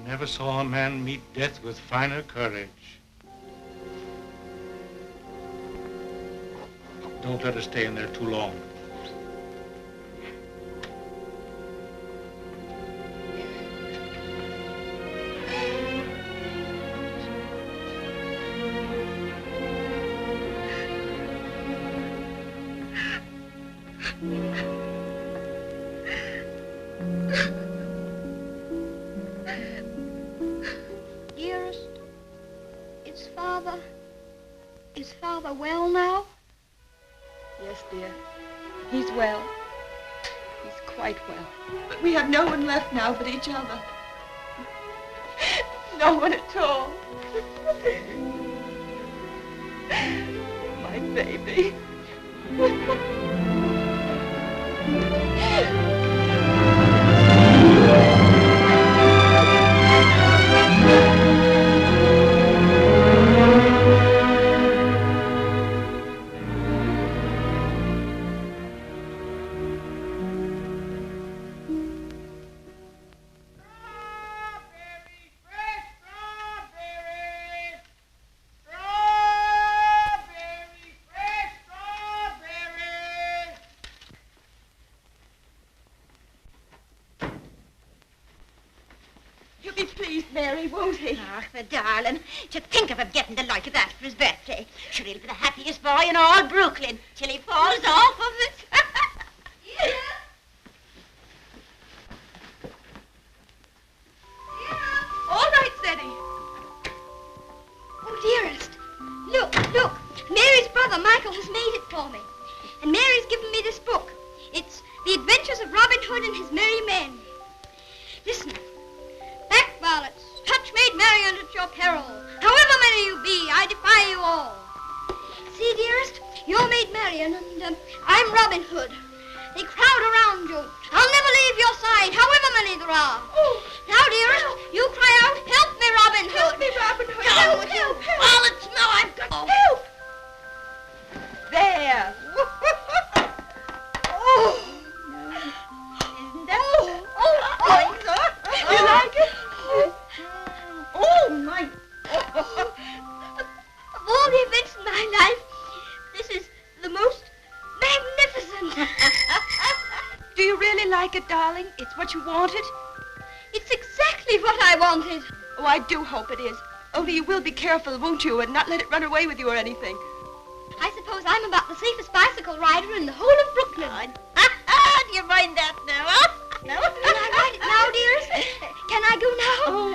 never saw a man meet death with finer courage. Don't let her stay in there too long. Well now? Yes, dear. He's well. He's quite well. But we have no one left now but each other. No one at all. My baby. The darling. To think of him getting the like of that for his birthday. Sure, he'll be the happiest boy in all Brooklyn till he falls off of it. Yeah. All right, Freddie. Oh, dearest. Look. Mary's brother, Michael, has made it for me. And Mary's given me this book. It's The Adventures of Robin Hood and His Merry Men. Listen. Back varlets. Touch maid Marian at your peril. However many you be, I defy you all. See, dearest, you're maid Marian, and I'm Robin Hood. They crowd around you. I'll never leave your side, however many there are. Oh. Now, dearest, you cry out, help me, Robin Hood. Help me, Robin Hood. Help. Varlets, no, I've got... Oh. Help. There. Oh. Isn't that... Oh. You like it? Oh, my... Of all the events in my life, this is the most magnificent. Do you really like it, darling? It's what you wanted? It's exactly what I wanted. Oh, I do hope it is. Only you will be careful, won't you, and not let it run away with you or anything. I suppose I'm about the safest bicycle rider in the whole of Brooklyn. Do you mind that now, huh? No? Can I ride it now, dearest? Can I go now? Oh.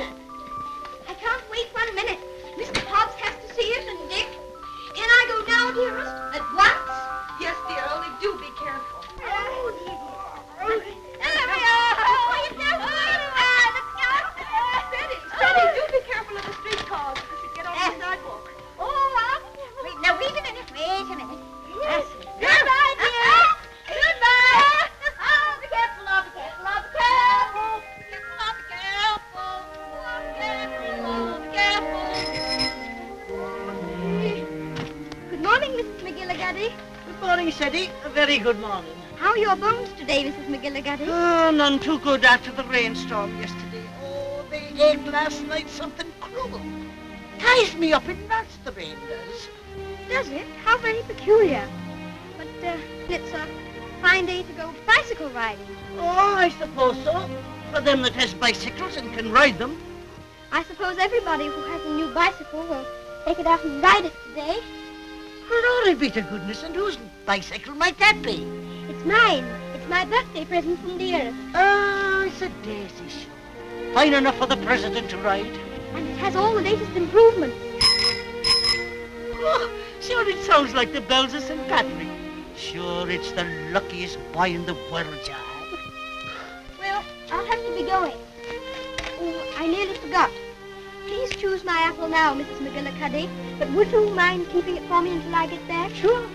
I can't wait 1 minute. Mr. Hobbs has to see it, and Dick. Can I go now, dearest? At once? Yes, dear, only do be careful. Oh, dear. There we are. Let's go. Freddie, do be careful of the streetcars. You should get off the sidewalk. Wait a minute. Yes. Goodbye, dear. Goodbye. Oh, be careful. Good morning, Mrs. McGillicuddy. Good morning, Freddie. A very good morning. How are your bones today, Mrs. McGillicuddy? Oh, none too good after the rainstorm yesterday. Oh, they ate last night something cruel. Ties me up in knots, the rain does. Does it? How very peculiar. But it's a fine day to go bicycle riding. Oh, I suppose so. For them that has bicycles and can ride them. I suppose everybody who has a new bicycle will take it out and ride it today. Glory be to goodness, and whose bicycle might that be? It's mine. It's my birthday present from dearest. Oh, it's a daisy show. Fine enough for the president to ride. And it has all the latest improvements. Oh, sure, it sounds like the bells of St. Patrick. Sure, it's the luckiest boy in the world, John. Well, I'll have to be going. Oh, I nearly forgot. Please choose my apple now, Mrs. McGillicuddy. But would you mind keeping it for me until I get back? Sure.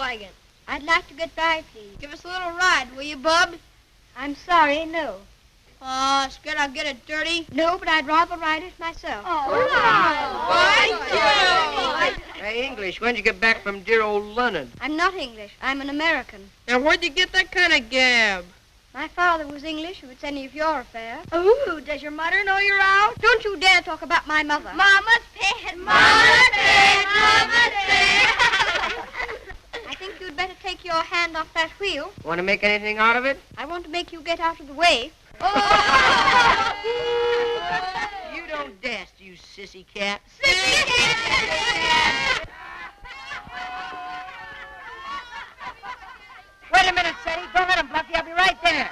like it? I'd like to get by, please. Give us a little ride, will you, bub? I'm sorry, no. Oh, scared I'll get it dirty? No, but I'd rather ride it myself. Hey, English, when'd you get back from dear old London? I'm not English. I'm an American. Now, where'd you get that kind of gab? My father was English, if it's any of your affair. Ooh, does your mother know you're out? Don't you dare talk about my mother. Mama's pet, Mama's pet, Mama's pet. I think you'd better take your hand off that wheel. Want to make anything out of it? I want to make you get out of the way. You don't dast, you sissy cat. Sissy cat! Wait a minute, Sadie. Don't let him bluff you. I'll be right there.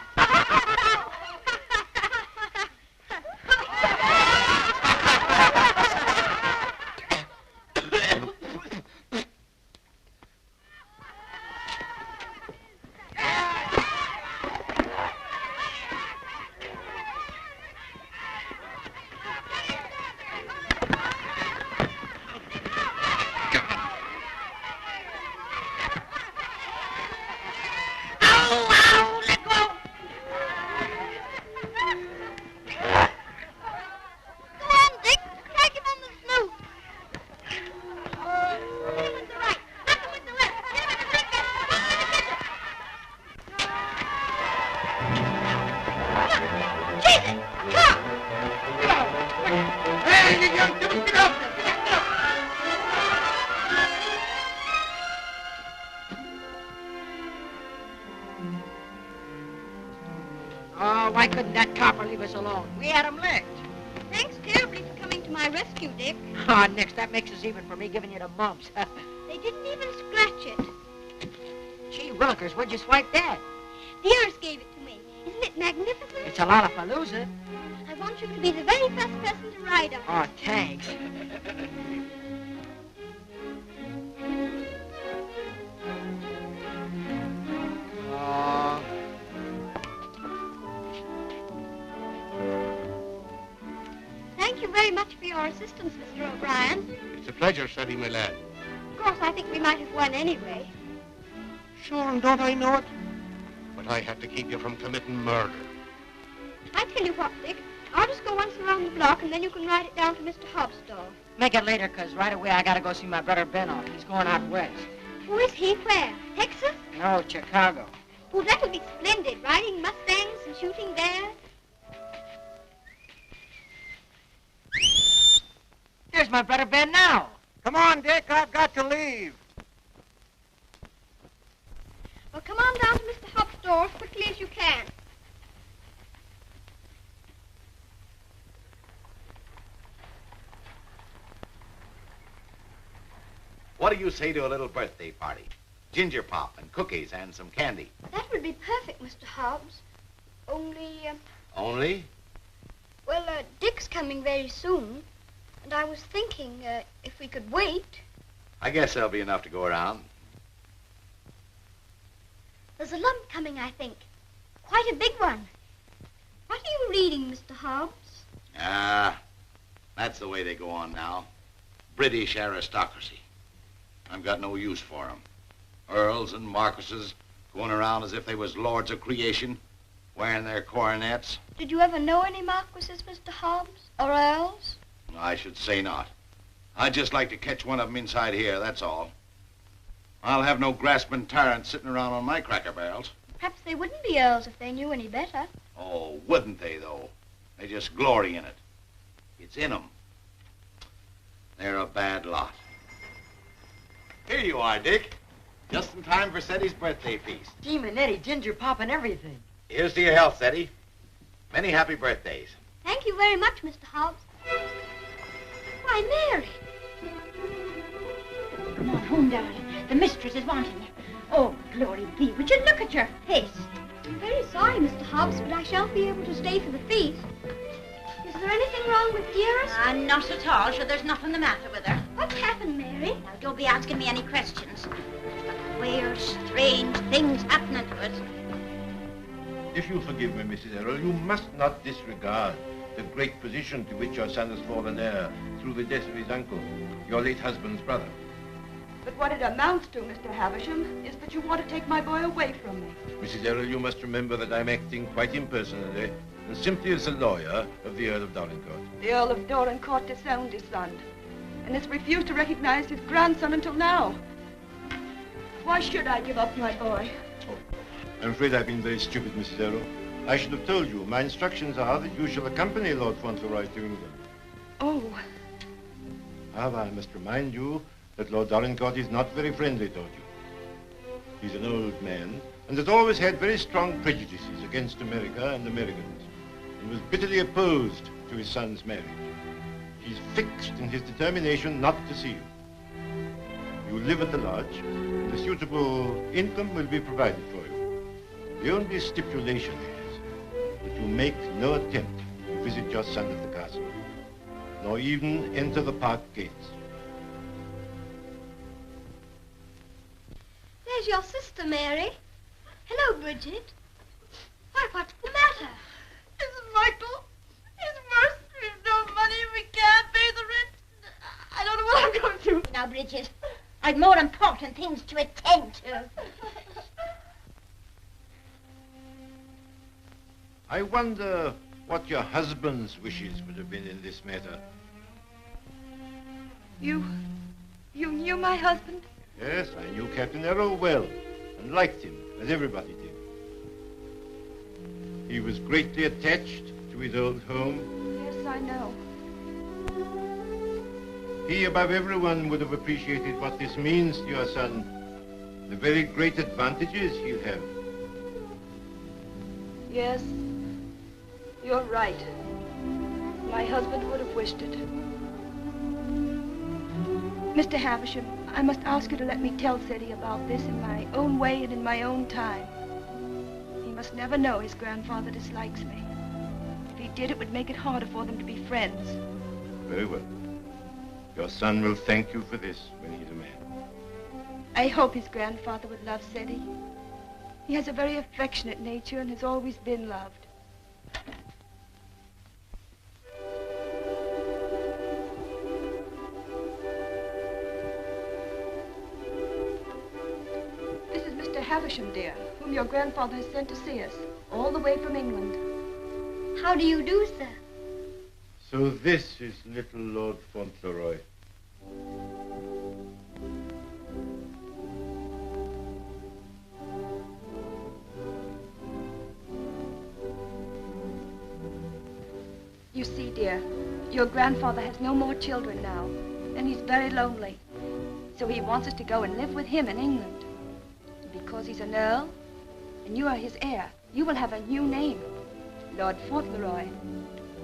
Why couldn't that copper leave us alone? We had him licked. Thanks terribly for coming to my rescue, Dick. Ah, Nix, that makes us even for me giving you the mumps. They didn't even scratch it. Gee, Runkers, where'd you swipe that? The heiress gave it to me. Isn't it magnificent? It's a lollapalooza. I want you to be the very first person to ride on it. Oh, thanks. Thank you very much for your assistance, Mr. O'Brien. It's a pleasure, Freddie, my lad. Of course, I think we might have won anyway. Sure, and don't I know it? But I had to keep you from committing murder. I tell you what, Dick. I'll just go once around the block, and then you can ride it down to Mr. Hobbs' store. Make it later, 'cause right away I gotta go see my brother Ben off. He's going out west. Who is he? Where? Texas? No, Chicago. Oh, that'll be splendid. Riding Mustangs and shooting bears. There's my brother Ben now. Come on, Dick. I've got to leave. Well, come on down to Mr. Hobbs' store as quickly as you can. What do you say to a little birthday party? Ginger pop and cookies and some candy. That would be perfect, Mr. Hobbs. Only, Only? well, Dick's coming very soon. And I was thinking, if we could wait. I guess there'll be enough to go around. There's a lump coming, I think. Quite a big one. What are you reading, Mr. Hobbs? Ah, that's the way they go on now. British aristocracy. I've got no use for 'em. Earls and marquises going around as if they was lords of creation, wearing their coronets. Did you ever know any marquises, Mr. Hobbs? Or earls? I should say not. I'd just like to catch one of 'em inside here, that's all. I'll have no grasping tyrants sitting around on my cracker barrels. Perhaps they wouldn't be earls if they knew any better. Oh, wouldn't they, though? They just glory in it. It's in 'em. They're a bad lot. Here you are, Dick. Just in time for Seddy's birthday feast. Gee, Manetti, ginger pop and everything. Here's to your health, Seddy. Many happy birthdays. Thank you very much, Mr. Hobbs. Why, Mary. Come on home, darling. The mistress is wanting you. Oh, glory be. Would you look at your face? I'm very sorry, Mr. Hobbs, but I shan't be able to stay for the feast. Is there anything wrong with dearest? Not at all. Sure, there's nothing the matter with her. What's happened, Mary? Now, don't be asking me any questions. Queer, strange things happening to us. If you'll forgive me, Mrs. Errol, you must not disregard the great position to which your son has fallen heir through the death of his uncle, your late husband's brother. But what it amounts to, Mr. Havisham, is that you want to take my boy away from me. Mrs. Errol, you must remember that I'm acting quite impersonally and simply as a lawyer of the Earl of Dorincourt. The Earl of Dorincourt disowned his son and has refused to recognize his grandson until now. Why should I give up my boy? I'm afraid I've been very stupid, Mrs. Errol. I should have told you. My instructions are that you shall accompany Lord Fauntleroy to England. Oh. However, I must remind you that Lord Dorincourt is not very friendly toward you. He's an old man and has always had very strong prejudices against America and Americans and was bitterly opposed to his son's marriage. He's fixed in his determination not to see you. You live at the lodge, and a suitable income will be provided for you. The only stipulation is that you make no attempt to visit your son at the castle, nor even enter the park gates. There's your sister, Mary. Hello, Bridget. Why, what's the matter? It's Michael. It's worse. We've no money. We can't pay the rent. I don't know what I'm going to do. Now, Bridget, I've more important things to attend to. I wonder what your husband's wishes would have been in this matter. You knew my husband? Yes, I knew Captain Errol well and liked him, as everybody did. He was greatly attached to his old home. Yes, I know. He, above everyone, would have appreciated what this means to your son, the very great advantages he'll have. Yes, you're right. My husband would have wished it. Mr. Havisham, I must ask you to let me tell Freddie about this in my own way and in my own time. He must never know his grandfather dislikes me. If he did, it would make it harder for them to be friends. Very well. Your son will thank you for this when he's a man. I hope his grandfather would love Freddie. He has a very affectionate nature and has always been loved. This is Mr. Havisham, dear, whom your grandfather has sent to see us, all the way from England. How do you do, sir? So this is little Lord Fauntleroy. You see, dear, your grandfather has no more children now, and he's very lonely. So he wants us to go and live with him in England. Because he's an earl, and you are his heir, you will have a new name, Lord Fauntleroy.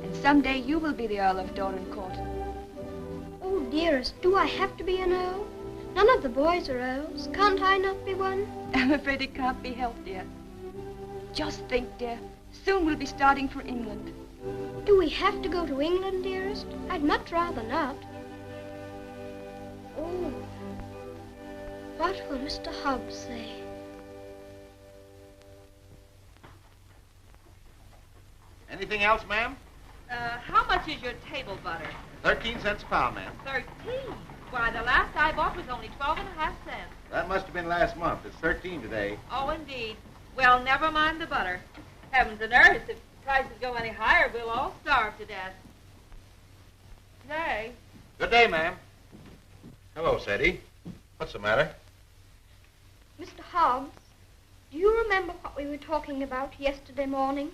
And someday you will be the Earl of Dorincourt. Oh, dearest, do I have to be an earl? None of the boys are earls. Can't I not be one? I'm afraid it can't be helped, dear. Just think, dear, soon we'll be starting for England. Do we have to go to England, dearest? I'd much rather not. Oh, what will Mr. Hobbs say? Anything else, ma'am? How much is your table butter? 13 cents a pound, ma'am. 13? Why, the last I bought was only 12.5 cents. That must have been last month. It's 13 today. Oh, indeed. Well, never mind the butter. Heavens and earth, if prices go any higher, we'll all starve to death. Nay. Good day, ma'am. Hello, Freddie. What's the matter? Mr. Hobbs, do you remember what we were talking about yesterday morning?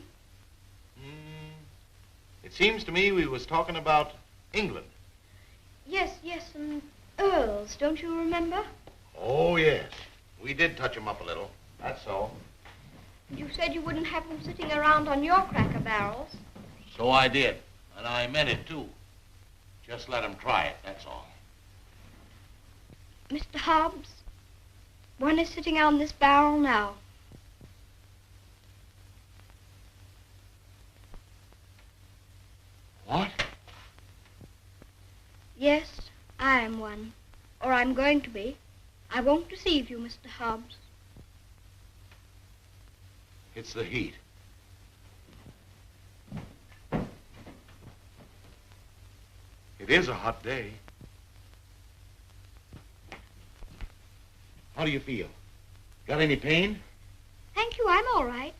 It seems to me we was talking about England. Yes, and earls, don't you remember? Oh, yes. We did touch 'em up a little. That's so. You said you wouldn't have them sitting around on your cracker barrels. So I did. And I meant it, too. Just let 'em try it, that's all. Mr. Hobbs, one is sitting on this barrel now. What? Yes, I am one. Or I'm going to be. I won't deceive you, Mr. Hobbs. It's the heat. It is a hot day. How do you feel? Got any pain? Thank you, I'm all right.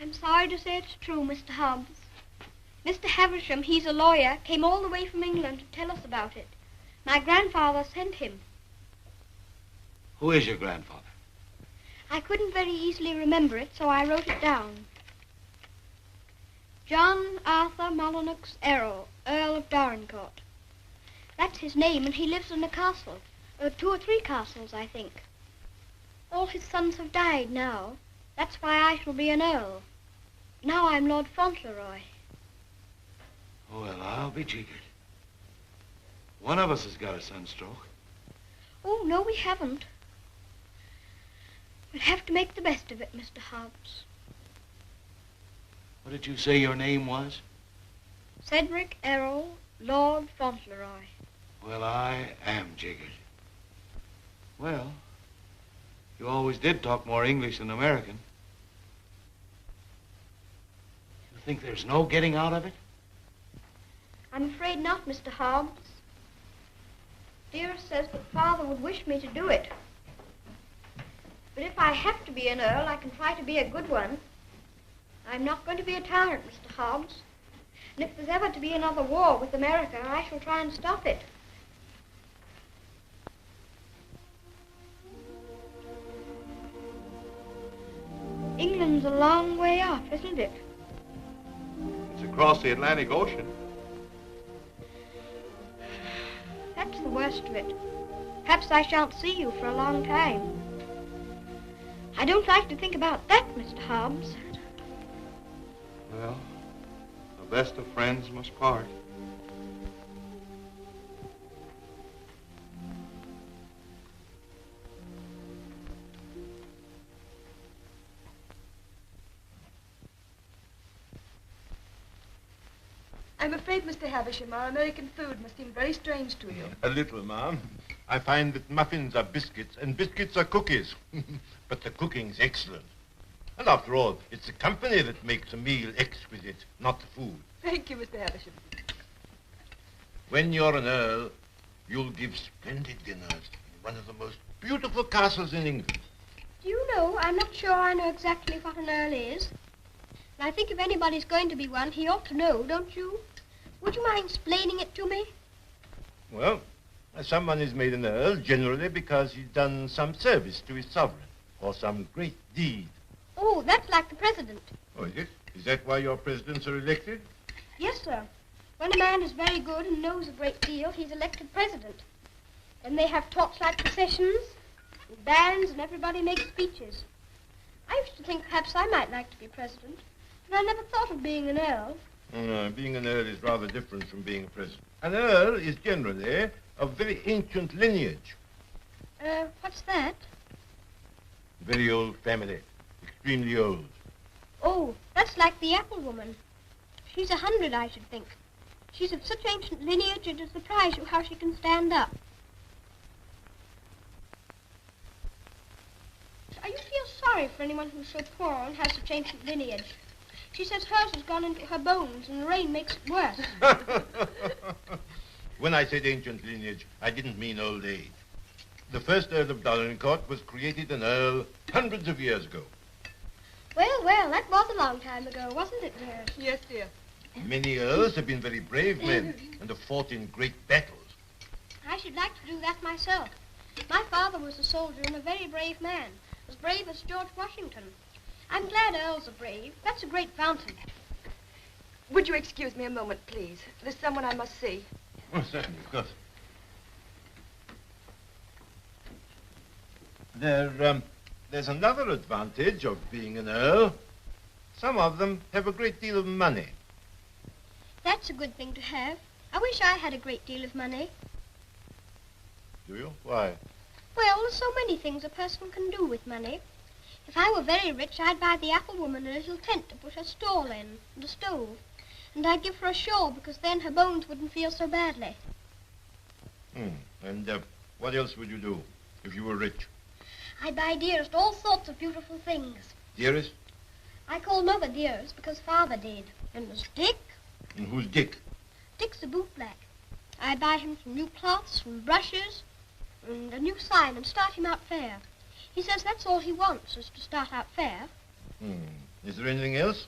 I'm sorry to say it's true, Mr. Hobbs. Mr. Havisham, he's a lawyer, came all the way from England to tell us about it. My grandfather sent him. Who is your grandfather? I couldn't very easily remember it, so I wrote it down. John Arthur Molyneux Errol, Earl of Dorincourt. That's his name, and he lives in a castle. 2 or 3 castles, I think. All his sons have died now. That's why I shall be an earl. Now I'm Lord Fauntleroy. Well, I'll be jiggered. One of us has got a sunstroke. Oh, no, we haven't. We'll have to make the best of it, Mr. Hobbs. What did you say your name was? Cedric Errol, Lord Fauntleroy. Well, I am jiggered. Well, you always did talk more English than American. You think there's no getting out of it? I'm afraid not, Mr. Hobbs. Dearest says that Father would wish me to do it. But if I have to be an earl, I can try to be a good one. I'm not going to be a tyrant, Mr. Hobbs. And if there's ever to be another war with America, I shall try and stop it. England's a long way off, isn't it? It's across the Atlantic Ocean. That's the worst of it. Perhaps I shan't see you for a long time. I don't like to think about that, Mr. Hobbs. Well, the best of friends must part. I'm afraid, Mr. Havisham, our American food must seem very strange to you. A little, ma'am. I find that muffins are biscuits and biscuits are cookies. But the cooking's excellent. And after all, it's the company that makes a meal exquisite, not the food. Thank you, Mr. Havisham. When you're an earl, you'll give splendid dinners in one of the most beautiful castles in England. Do you know, I'm not sure I know exactly what an earl is. And I think if anybody's going to be one, he ought to know, don't you? Would you mind explaining it to me? Well, someone is made an earl generally because he's done some service to his sovereign or some great deed. Oh, that's like the president. Oh, is it? Is that why your presidents are elected? Yes, sir. When a man is very good and knows a great deal, he's elected president. And they have torchlight processions, and bands, and everybody makes speeches. I used to think perhaps I might like to be president, but I never thought of being an earl. No, being an earl is rather different from being a president. An earl is generally of very ancient lineage. What's that? Very old family. Extremely old. Oh, that's like the apple woman. She's 100, I should think. She's of such ancient lineage, it'll surprise you how she can stand up. I used to feel sorry for anyone who's so poor and has such ancient lineage. She says hers has gone into her bones, and the rain makes it worse. When I said ancient lineage, I didn't mean old age. The first Earl of Dorincourt was created an earl hundreds of years ago. Well, that was a long time ago, wasn't it, dear? Yes, dear. Many earls have been very brave men and have fought in great battles. I should like to do that myself. My father was a soldier and a very brave man, as brave as George Washington. I'm glad earls are brave. That's a great fountain. Would you excuse me a moment, please? There's someone I must see. Oh, certainly, of course. There's another advantage of being an earl. Some of them have a great deal of money. That's a good thing to have. I wish I had a great deal of money. Do you? Why? Well, there's so many things a person can do with money. If I were very rich, I'd buy the apple woman a little tent to put her stall in, and a stove. And I'd give her a shawl, because then her bones wouldn't feel so badly. And what else would you do if you were rich? I'd buy Dearest all sorts of beautiful things. Dearest? I call Mother Dearest because Father did. And there's Dick. And who's Dick? Dick's a bootblack. I'd buy him some new cloths, some brushes, and a new sign and start him out fair. He says that's all he wants, is to start out fair. Is there anything else?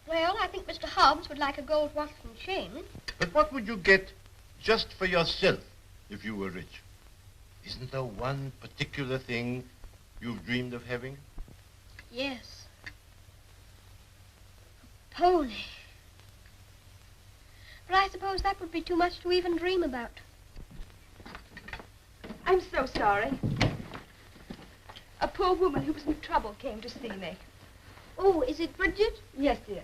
Well, I think Mr. Hobbs would like a gold watch and chain. But what would you get just for yourself if you were rich? Isn't there one particular thing you've dreamed of having? Yes. A pony. But I suppose that would be too much to even dream about. I'm so sorry. A poor woman who was in trouble came to see me. Oh, is it Bridget? Yes, dear.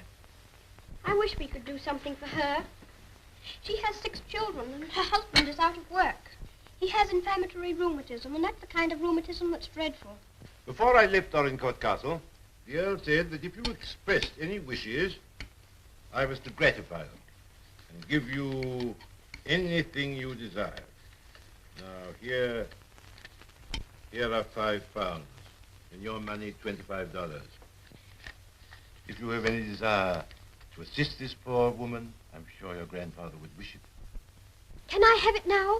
I wish we could do something for her. She has 6 children, and her husband is out of work. He has inflammatory rheumatism, and that's the kind of rheumatism that's dreadful. Before I left Dorincourt Castle, the Earl said that if you expressed any wishes, I was to gratify them and give you anything you desire. Now, here are £5, and your money, $25. If you have any desire to assist this poor woman, I'm sure your grandfather would wish it. Can I have it now?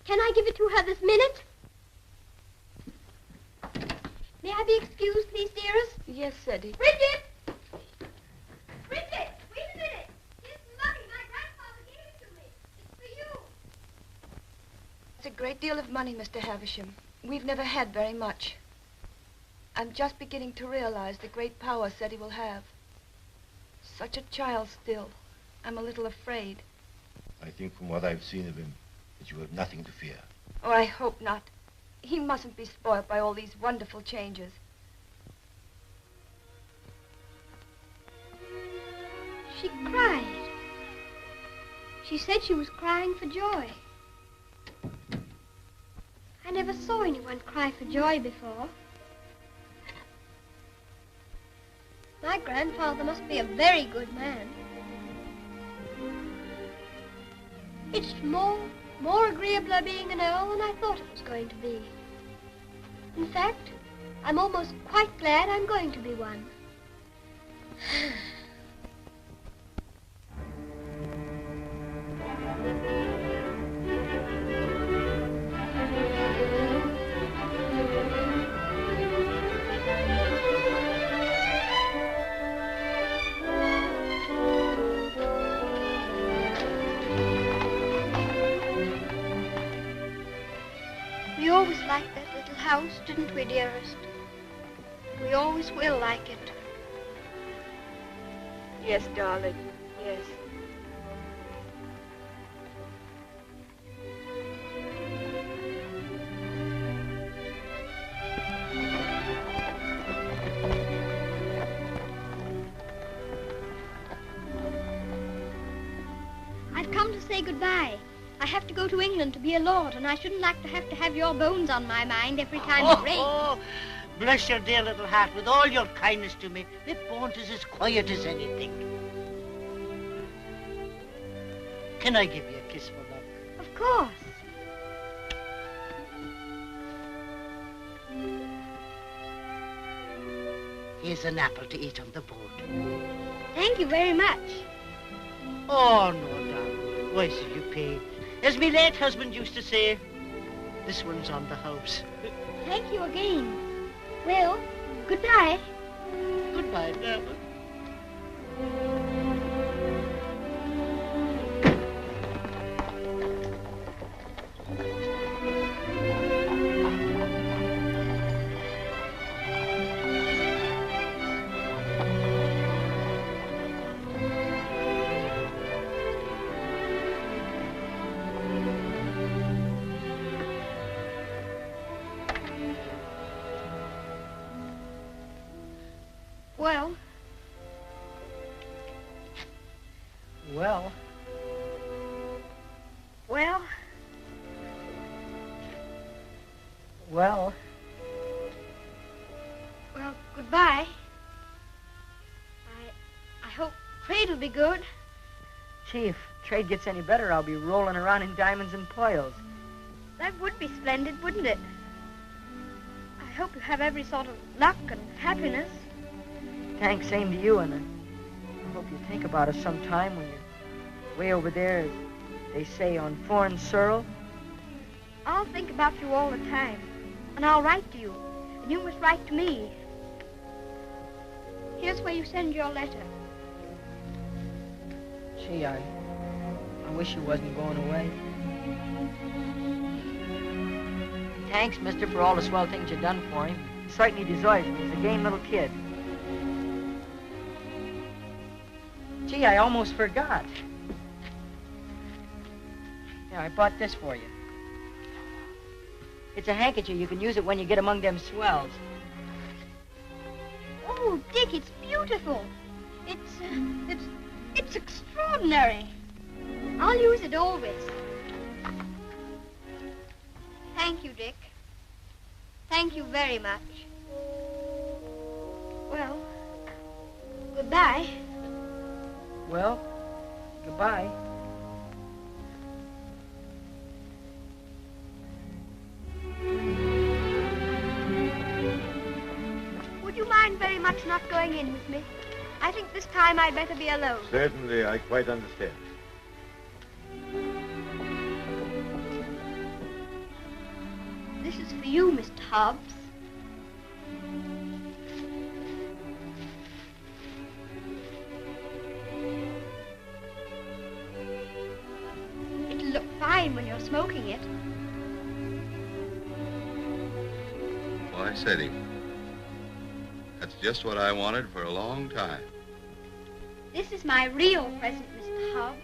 Can I give it to her this minute? May I be excused, please, dearest? Yes, Freddie. Bridget! Bridget, wait a minute. Here's the money. My grandfather gave it to me. It's for you. It's a great deal of money, Mr. Havisham. We've never had very much. I'm just beginning to realize the great power Freddie will have. Such a child still. I'm a little afraid. I think from what I've seen of him, that you have nothing to fear. Oh, I hope not. He mustn't be spoiled by all these wonderful changes. She cried. She said she was crying for joy. I never saw anyone cry for joy before. My grandfather must be a very good man. It's more agreeable being an earl than I thought it was going to be. In fact, I'm almost quite glad I'm going to be one. We always liked that little house, didn't we, dearest? We always will like it. Yes, darling. Yes. I've come to say goodbye. I have to go to England to be a lord, and I shouldn't like to have your bones on my mind every time it rains. Oh, bless your dear little heart, with all your kindness to me. My bones is as quiet as anything. Can I give you a kiss for luck? Of course. Here's an apple to eat on the boat. Thank you very much. Oh, no, darling. Why should you pay? As my late husband used to say, this one's on the house. Thank you again. Well, goodbye. Goodbye, darling. Well. Well. Well. Well. Well, goodbye. I hope trade will be good. Gee, if trade gets any better, I'll be rolling around in diamonds and pearls. That would be splendid, wouldn't it? I hope you have every sort of luck and happiness. Thanks, same to you, and I hope you think about us sometime when you're way over there, as they say, on foreign soil. I'll think about you all the time. And I'll write to you. And you must write to me. Here's where you send your letter. Gee, I wish you wasn't going away. Thanks, mister, for all the swell things you've done for him. He certainly deserves it. He's a game little kid. Gee, I almost forgot. Yeah, I bought this for you. It's a handkerchief. You can use it when you get among them swells. Oh, Dick, it's beautiful. It's extraordinary. I'll use it always. Thank you, Dick. Thank you very much. Well, goodbye. Well, goodbye. Would you mind very much not going in with me? I think this time I'd better be alone. Certainly, I quite understand. This is for you, Mr. Hobbs. It'll look fine when you're smoking it. Why, Freddie, that's just what I wanted for a long time. This is my real present, Mr. Hobbs.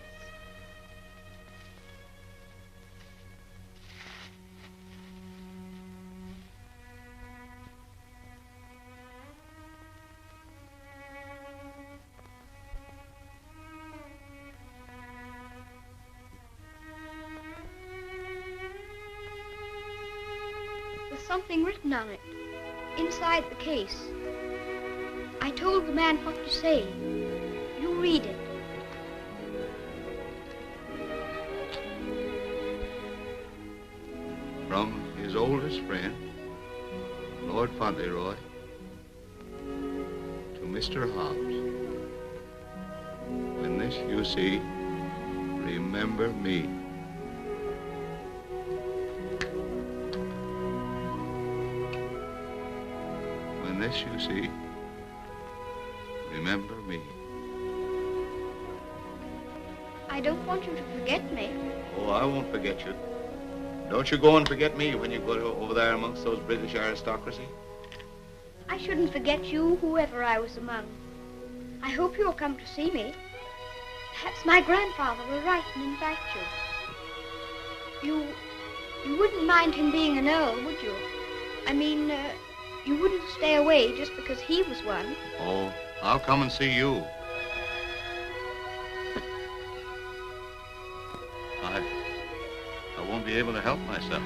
There's something written on it, inside the case. I told the man what to say. You read it. From his oldest friend, Lord Fauntleroy, to Mr. Hobbs. When this you see, remember me. When this you see, remember me. I don't want you to forget me. Oh, I won't forget you. Don't you go and forget me when you go over there amongst those British aristocracy. I shouldn't forget you, whoever I was among. I hope you'll come to see me. Perhaps my grandfather will write and invite you. You wouldn't mind him being an earl, would you? I mean, you wouldn't stay away just because he was one. Oh, I'll come and see you. I won't be able to help myself.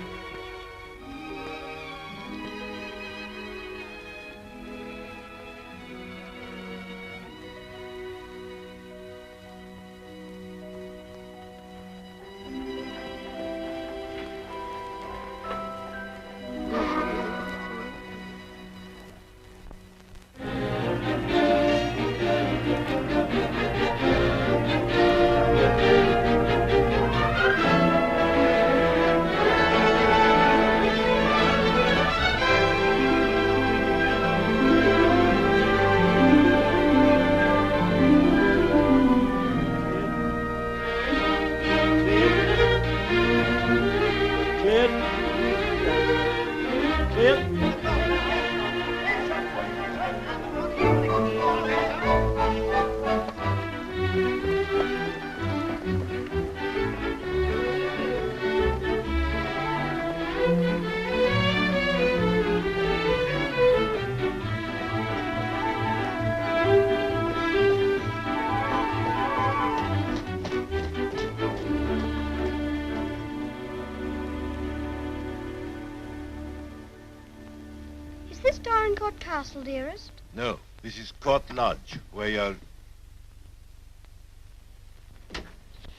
Castle, dearest? No, this is Court Lodge, where you're...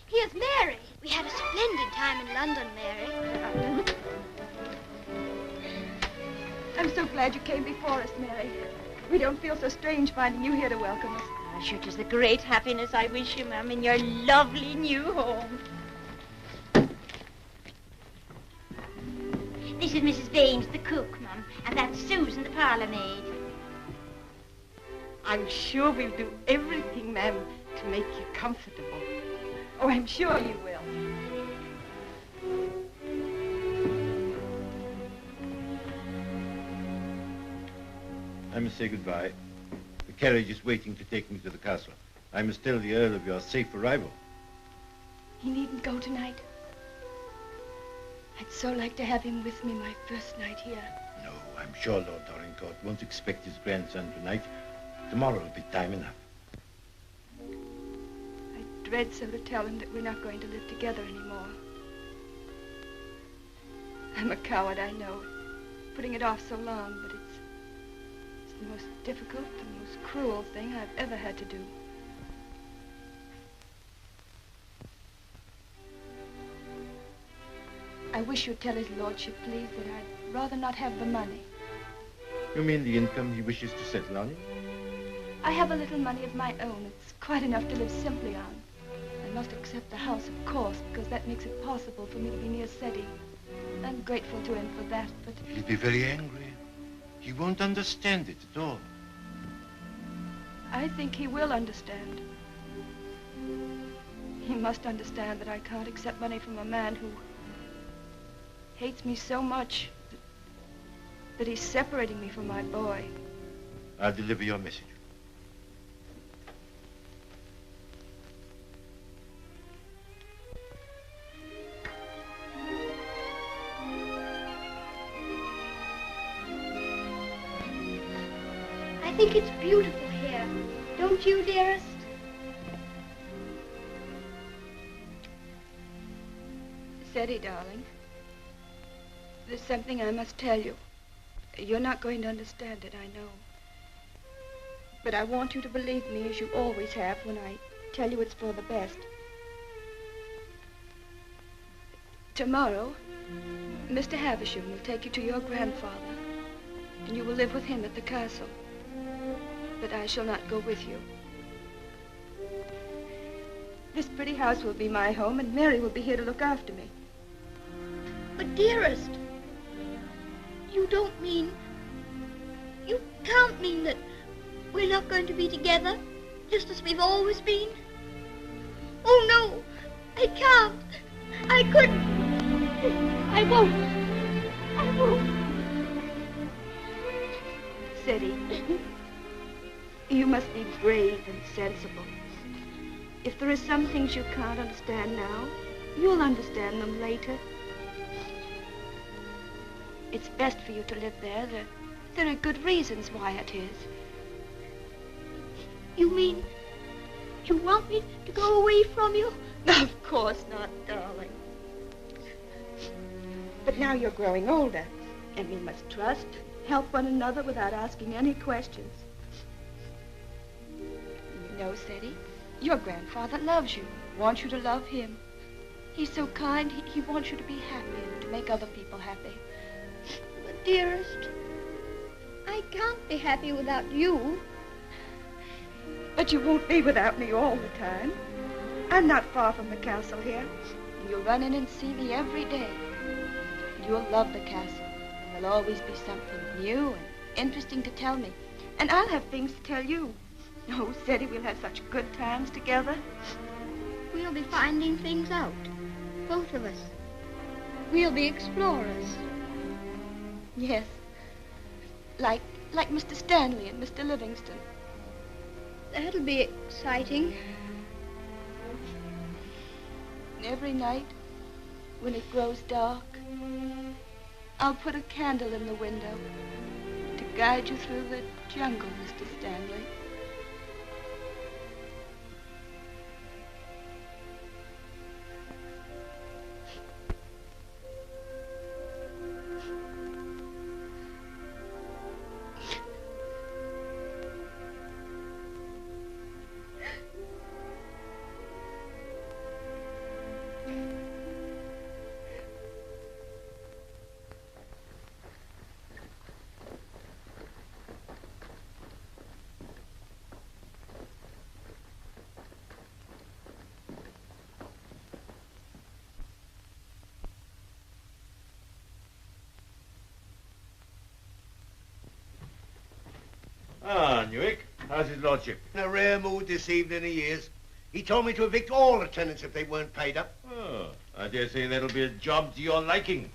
Here's Mary. We had a splendid time in London, Mary. I'm so glad you came before us, Mary. We don't feel so strange finding you here to welcome us. Oh, sure, 'tis the great happiness I wish you, ma'am, in your lovely new home. This is Mrs. Baines, the cook, Mum, and that's Susan, the parlour maid. I'm sure we'll do everything, ma'am, to make you comfortable. Oh, I'm sure you will. I must say goodbye. The carriage is waiting to take me to the castle. I must tell the Earl of your safe arrival. He needn't go tonight. I'd so like to have him with me my first night here. No, I'm sure Lord Dorincourt won't expect his grandson tonight. Tomorrow will be time enough. I dread so to tell him that we're not going to live together anymore. I'm a coward, I know, putting it off so long, but it's the most difficult, the most cruel thing I've ever had to do. I wish you'd tell his lordship, please, that I'd rather not have the money. You mean the income he wishes to settle on you? I have a little money of my own. It's quite enough to live simply on. I must accept the house, of course, because that makes it possible for me to be near Freddie. I'm grateful to him for that, but... He'll be very angry. He won't understand it at all. I think he will understand. He must understand that I can't accept money from a man who hates me so much that he's separating me from my boy. I'll deliver your message. I think it's beautiful here. Don't you, dearest? Freddie, darling, there's something I must tell you. You're not going to understand it, I know. But I want you to believe me, as you always have, when I tell you it's for the best. Tomorrow, Mr. Havisham will take you to your grandfather, and you will live with him at the castle. But I shall not go with you. This pretty house will be my home, and Mary will be here to look after me. But, dearest, you don't mean... You can't mean that we're not going to be together, just as we've always been? Oh, no, I can't. I couldn't. I won't. I won't. Freddie, you must be brave and sensible. If there are some things you can't understand now, you'll understand them later. It's best for you to live there. There are good reasons why it is. You mean you want me to go away from you? Of course not, darling. But now you're growing older, and we must trust, help one another without asking any questions. You know, Freddie, your grandfather loves you, wants you to love him. He's so kind, he wants you to be happy and to make other people happy. But, dearest, I can't be happy without you. But you won't be without me all the time. I'm not far from the castle here. You'll run in and see me every day. You'll love the castle. There'll always be something new and interesting to tell me. And I'll have things to tell you. Oh, Freddie, we'll have such good times together. We'll be finding things out, both of us. We'll be explorers. Yes. Like Mr. Stanley and Mr. Livingston. That'll be exciting. Every night, when it grows dark, I'll put a candle in the window to guide you through the jungle, Mr. Stanley. Newick. How's his lordship? In a rare mood this evening he is. He told me to evict all the tenants if they weren't paid up. Oh, I dare say that'll be a job to your liking.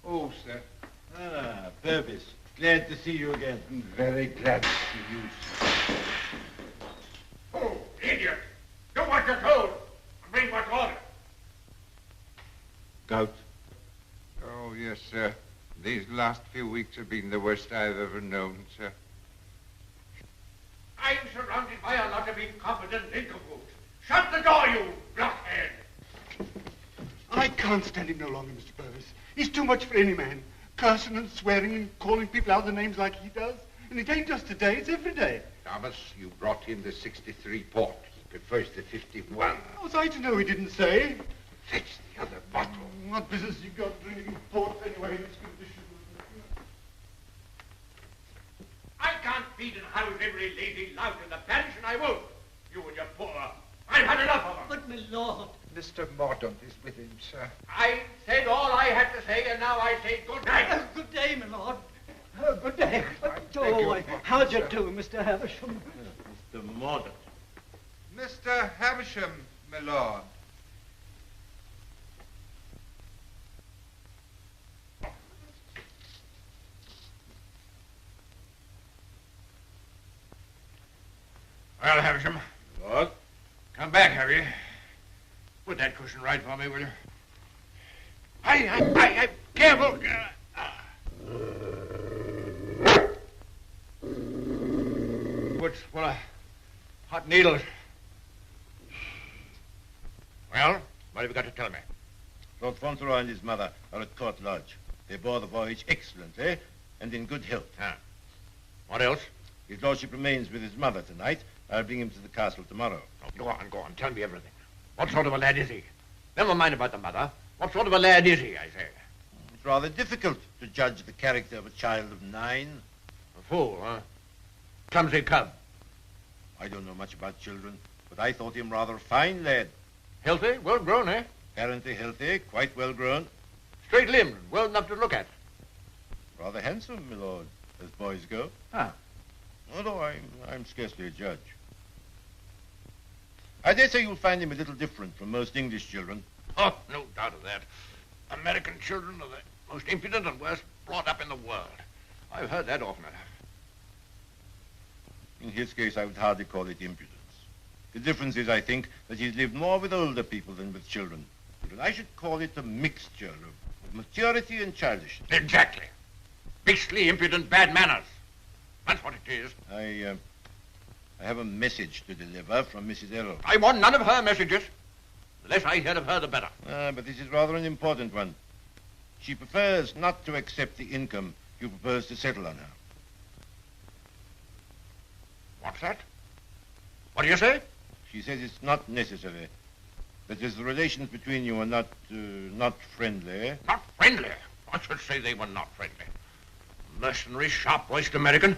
Oh, sir. Ah, Purvis. Glad to see you again. I'm very glad to see you, sir. Oh, idiot! Do what you're told. Bring what's ordered. Gout. Oh, yes, sir. These last few weeks have been the worst I've ever known, sir. I'm surrounded by a lot of incompetent nincompoops. Shut the door, you blockhead! I can't stand him no longer, Mr. Purvis. He's too much for any man. Cursing and swearing and calling people out the names like he does. And it ain't just today, it's every day. Thomas, you brought him the 63 port. He prefers the 51. How was I to know he didn't say? Fetch the other bottle. What business you got drinking port anyway in this condition? I can't feed and house every lazy lout in the parish, and I won't. You and your poor. I've had enough of them. But, my lord... Mr. Mordaunt is with him, sir. I said all I had to say, and now I say good night. Good day, my lord. Good day. beg your How'd you pardon, do, Mr. Havisham? Mr. Mordaunt. Mr. Havisham, my lord. Well, Havisham. Lord? Come back, have you? Put that cushion right for me, will you? I careful. What's full of hot needles? Well, what have you got to tell me? Lord Fauntleroy and his mother are at Court Lodge. They bore the voyage excellently and in good health. Ah. What else? His lordship remains with his mother tonight. I'll bring him to the castle tomorrow. Oh, go on. Tell me everything. What sort of a lad is he? Never mind about the mother. What sort of a lad is he, I say? It's rather difficult to judge the character of a child of 9. A fool, huh? Clumsy cub. I don't know much about children, but I thought him rather a fine lad. Healthy, well grown, eh? Apparently healthy, quite well grown. Straight-limbed, well enough to look at. Rather handsome, my lord, as boys go. Ah. Although I'm scarcely a judge. I dare say you'll find him a little different from most English children. Oh, no doubt of that. American children are the most impudent and worst brought up in the world. I've heard that often enough. In his case, I would hardly call it impudence. The difference is, I think, that he's lived more with older people than with children. But I should call it a mixture of maturity and childishness. Exactly. Beastly, impudent, bad manners. That's what it is. I have a message to deliver from Mrs. Errol. I want none of her messages. The less I hear of her, the better. But this is rather an important one. She prefers not to accept the income you propose to settle on her. What's that? What do you say? She says it's not necessary. That is, the relations between you are not friendly. Not friendly? I should say they were not friendly. Mercenary, sharp-voiced American.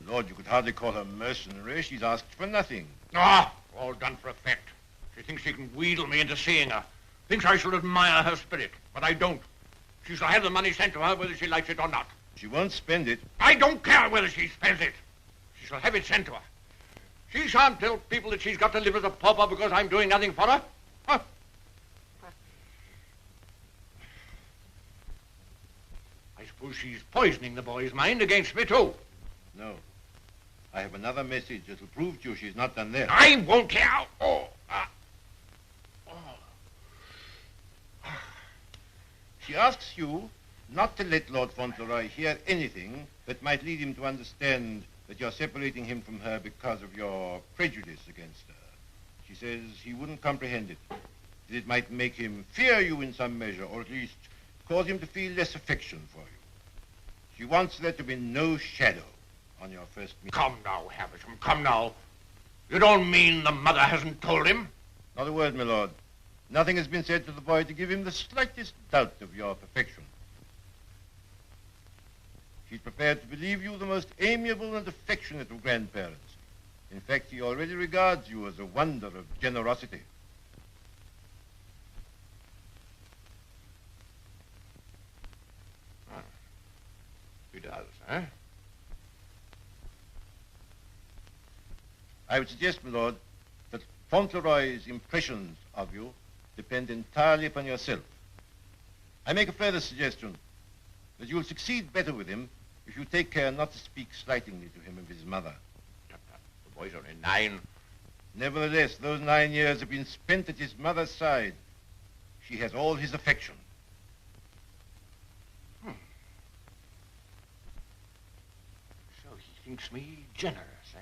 Lord, you could hardly call her mercenary. She's asked for nothing. Ah, all done for effect. She thinks she can wheedle me into seeing her. Thinks I shall admire her spirit, but I don't. She shall have the money sent to her whether she likes it or not. She won't spend it. I don't care whether she spends it. She shall have it sent to her. She shan't tell people that she's got to live as a pauper because I'm doing nothing for her. Huh? I suppose she's poisoning the boy's mind against me, too. No. I have another message that'll prove to you she's not done there. I won't care. She asks you not to let Lord Fauntleroy hear anything that might lead him to understand that you're separating him from her because of your prejudice against her. She says he wouldn't comprehend it, that it might make him fear you in some measure, or at least cause him to feel less affection for you. She wants there to be no shadow on your first meeting. Come now, Havisham, come now. You don't mean the mother hasn't told him? Not a word, my lord. Nothing has been said to the boy to give him the slightest doubt of your perfection. She's prepared to believe you the most amiable and affectionate of grandparents. In fact, he already regards you as a wonder of generosity. Huh? I would suggest, my lord, that Fauntleroy's impressions of you depend entirely upon yourself. I make a further suggestion, that you will succeed better with him if you take care not to speak slightingly to him of his mother. The boy's only 9. Nevertheless, those 9 years have been spent at his mother's side. She has all his affection. So he thinks me generous, eh?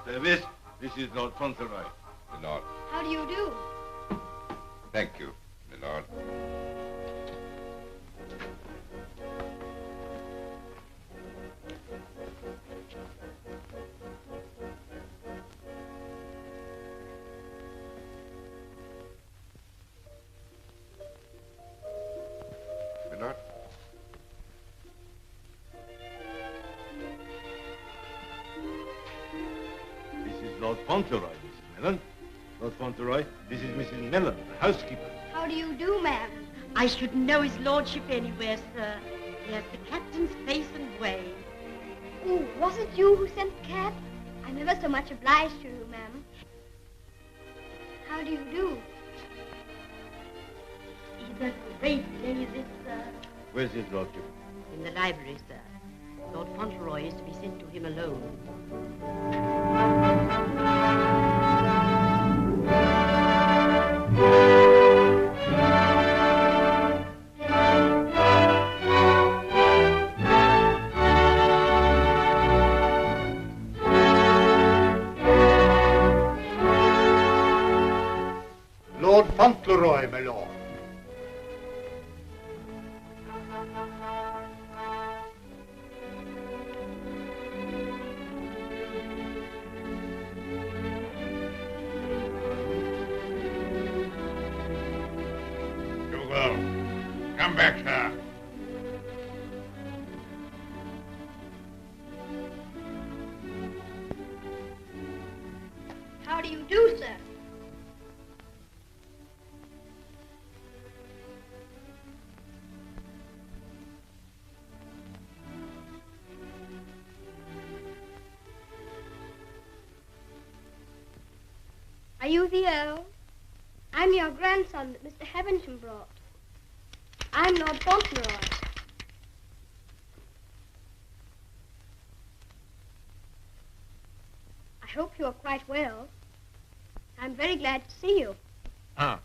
Service, this is Lord Fauntleroy. My lord. How do you do? Thank you, my lord. My lord. Lord Fauntleroy, Mrs. Mellon. Lord Fauntleroy, this is Mrs. Mellon, the housekeeper. How do you do, ma'am? I shouldn't know his lordship anywhere, sir. He has the captain's face and way. Oh, was it you who sent the cab? I'm ever so much obliged to you, ma'am. How do you do? He's a great day, this, sir. Where's his lordship? In the library, sir. Lord Fauntleroy is to be sent to him alone. Lord Fauntleroy, my lord. Come back, sir. How do you do, sir? Are you the Earl? I'm your grandson that Mr. Havisham brought. I'm Lord Fauntleroy. I hope you are quite well. I'm very glad to see you. Ah,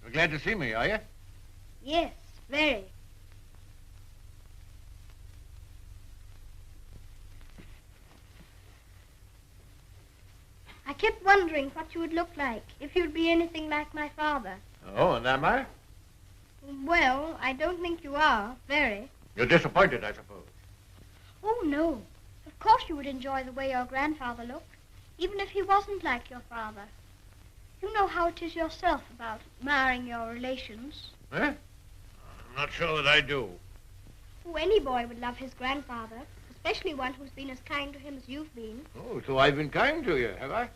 you're glad to see me, are you? Yes, very. I kept wondering what you would look like if you'd be anything like my father. Oh, and am I? Well, I don't think you are, very. You're disappointed, I suppose. Oh, no. Of course you would enjoy the way your grandfather looked, even if he wasn't like your father. You know how it is yourself about marrying your relations. Eh? I'm not sure that I do. Oh, any boy would love his grandfather, especially one who's been as kind to him as you've been. Oh, so I've been kind to you, have I?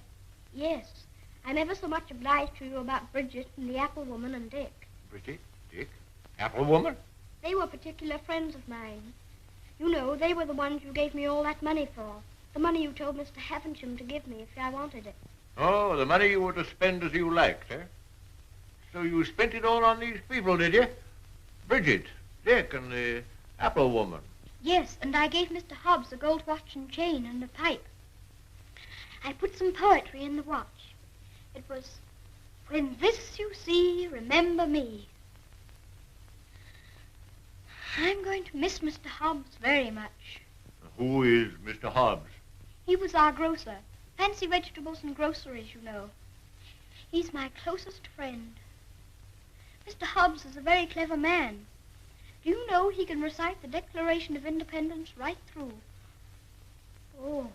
Yes. I'm ever so much obliged to you about Bridget and the apple woman and Dick. Bridget? Dick? Apple woman? They were particular friends of mine. You know, they were the ones you gave me all that money for. The money you told Mr. Havisham to give me if I wanted it. Oh, the money you were to spend as you liked, eh? So you spent it all on these people, did you? Bridget, Dick, and the apple woman. Yes, and I gave Mr. Hobbs a gold watch and chain and a pipe. I put some poetry in the watch. It was, "When this you see, remember me." I'm going to miss Mr. Hobbs very much. Who is Mr. Hobbs? He was our grocer. Fancy vegetables and groceries, you know. He's my closest friend. Mr. Hobbs is a very clever man. Do you know he can recite the Declaration of Independence right through? Oh.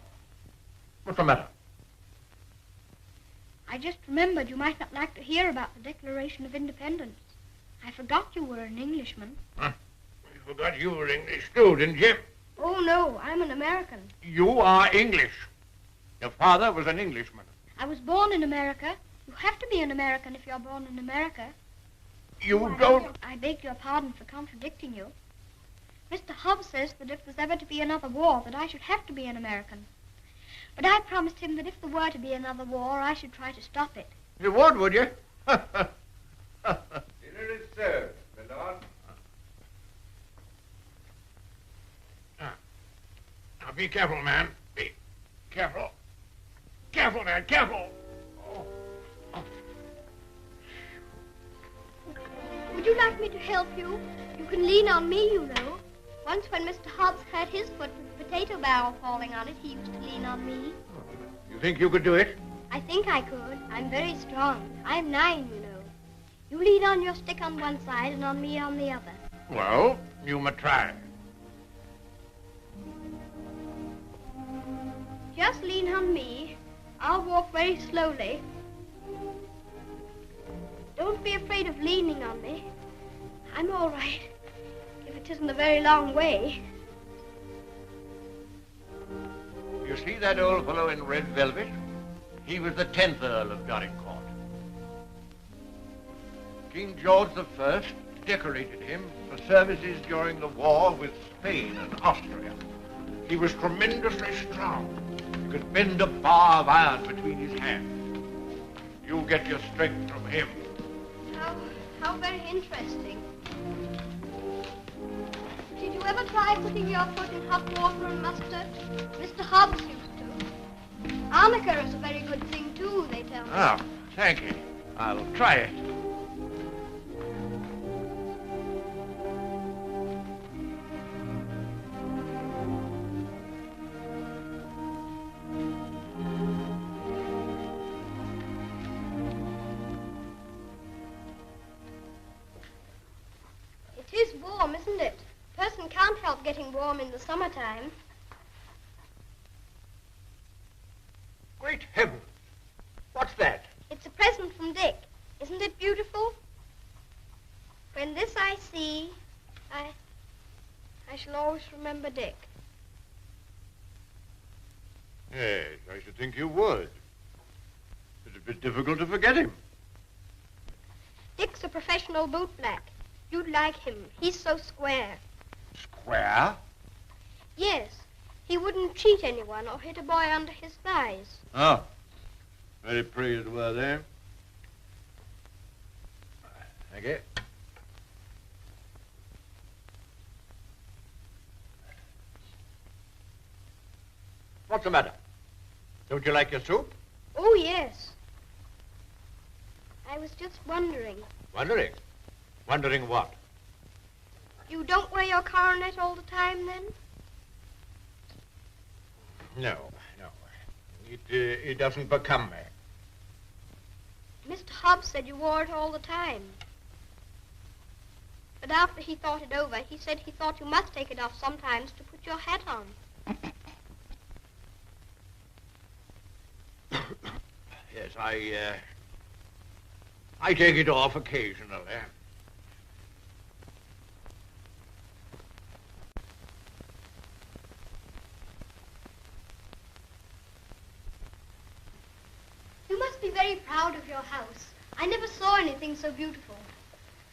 What's the matter? I just remembered you might not like to hear about the Declaration of Independence. I forgot you were an Englishman. Huh? You forgot you were English too, didn't you? Oh, no, I'm an American. You are English. Your father was an Englishman. I was born in America. You have to be an American if you're born in America. You don't... I beg your pardon for contradicting you. Mr. Hobbs says that if there's ever to be another war, that I should have to be an American. But I promised him that if there were to be another war, I should try to stop it. You would you? Dinner is served, my lord. Now, be careful, man. Be careful. Careful, man, careful. Would you like me to help you? You can lean on me, you know. Once when Mr. Hobbs hurt his foot with the potato barrel falling on it, he used to lean on me. You think you could do it? I think I could. I'm very strong. I'm 9, you know. You lean on your stick on one side and on me on the other. Well, you may try. Just lean on me. I'll walk very slowly. Don't be afraid of leaning on me. I'm all right, if it isn't a very long way. You see that old fellow in red velvet? He was the 10th Earl of Dorincourt. King George I decorated him for services during the war with Spain and Austria. He was tremendously strong. He could bend a bar of iron between his hands. You get your strength from him. How very interesting. Did you ever try putting your foot in hot water and mustard? Mr. Hobbs used to. Arnica is a very good thing, too, they tell me. Oh, thank you. I'll try it. It is warm, isn't it? A person can't help getting warm in the summertime. Great heavens! What's that? It's a present from Dick. Isn't it beautiful? When this I see, I shall always remember Dick. Yes, I should think you would. It'd be difficult to forget him. Dick's a professional bootblack. You'd like him. He's so square. Square? Yes. He wouldn't cheat anyone or hit a boy under his thighs. Oh. Very pleased were they. Thank you. What's the matter? Don't you like your soup? Oh, yes. I was just wondering. Wondering? Wondering what? You don't wear your coronet all the time, then? No. It doesn't become me. Mr. Hobbs said you wore it all the time. But after he thought it over, he said he thought you must take it off sometimes to put your hat on. Yes, I take it off occasionally. You must be very proud of your house. I never saw anything so beautiful.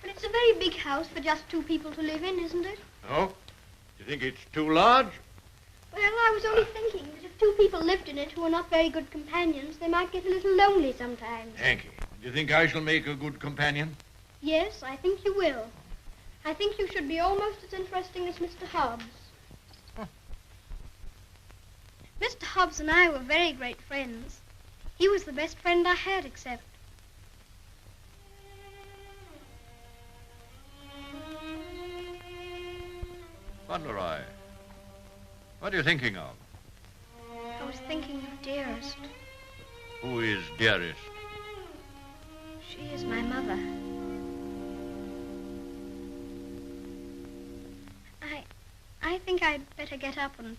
But it's a very big house for just 2 people to live in, isn't it? Oh? You think it's too large? Well, I was only thinking that if 2 people lived in it who were not very good companions, they might get a little lonely sometimes. Thank you. Do you think I shall make a good companion? Yes, I think you will. I think you should be almost as interesting as Mr. Hobbs. Huh. Mr. Hobbs and I were very great friends. He was the best friend I had, except... Fauntleroy, what are you thinking of? I was thinking of Dearest. Who is Dearest? She is my mother. I think I'd better get up and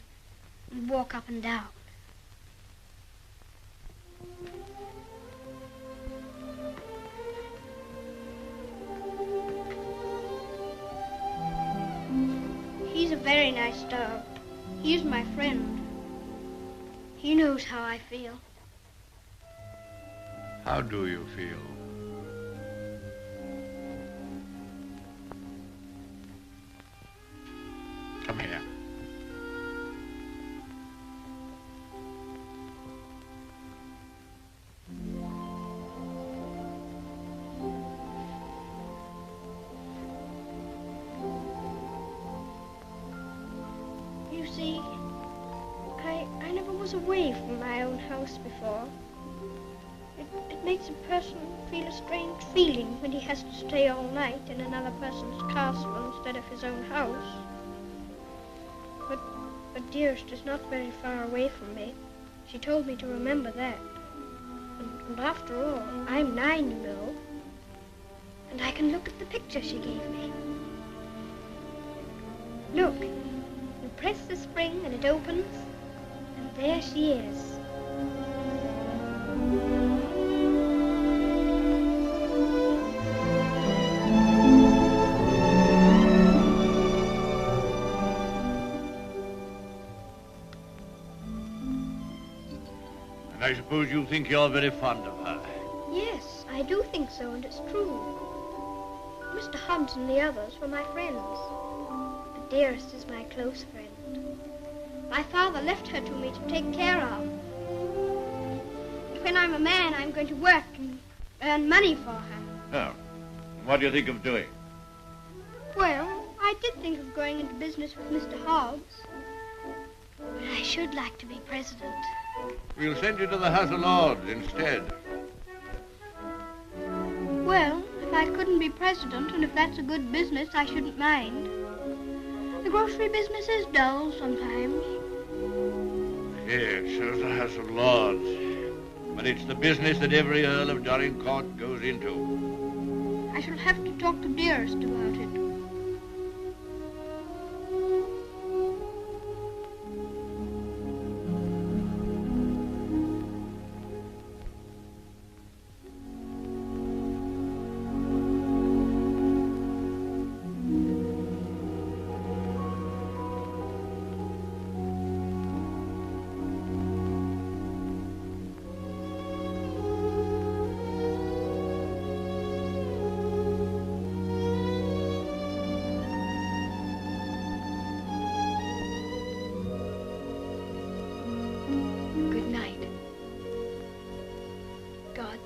walk up and down. He's a very nice dog. He's my friend. He knows how I feel. How do you feel? Come here. You see, I never was away from my own house before. It makes a person feel a strange feeling when he has to stay all night in another person's castle instead of his own house. But Dearest is not very far away from me. She told me to remember that. And after all, I'm 9, you know. And I can look at the picture she gave me. Look, you press the spring and it opens, and there she is. I suppose you think you're very fond of her. Yes, I do think so, and it's true. Mr. Hobbs and the others were my friends. But Dearest is my close friend. My father left her to me to take care of. When I'm a man, I'm going to work and earn money for her. Oh, what do you think of doing? Well, I did think of going into business with Mr. Hobbs. But I should like to be president. We'll send you to the House of Lords instead. Well, if I couldn't be president, and if that's a good business, I shouldn't mind. The grocery business is dull sometimes. Yes, so's the House of Lords. But it's the business that every Earl of Dorincourt goes into. I shall have to talk to Dearest about it.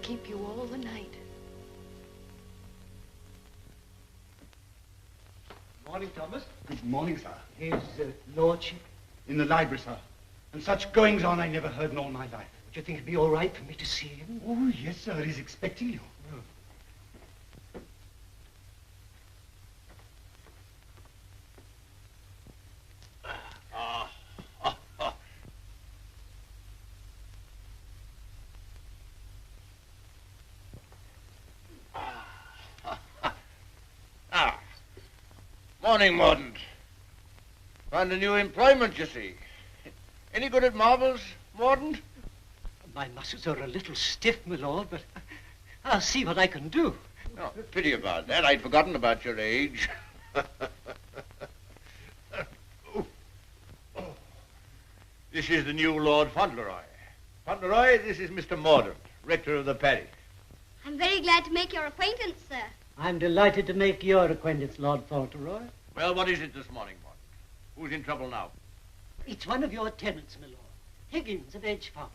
Keep you all the night. Morning, Thomas. Good morning, sir. His lordship? In the library, sir. And such goings on I never heard in all my life. Would you think it'd be all right for me to see him? Oh, yes, sir. He's expecting you. Oh. Morning, Mordaunt. Found a new employment, you see. Any good at marbles, Mordaunt? My muscles are a little stiff, my lord, but I'll see what I can do. Oh, pity about that. I'd forgotten about your age. This is the new Lord Fauntleroy. Fauntleroy, this is Mr. Mordaunt, rector of the parish. I'm very glad to make your acquaintance, sir. I'm delighted to make your acquaintance, Lord Fauntleroy. Well, what is it this morning, Mordaunt? Who's in trouble now? It's one of your tenants, my lord. Higgins of Edgefarm.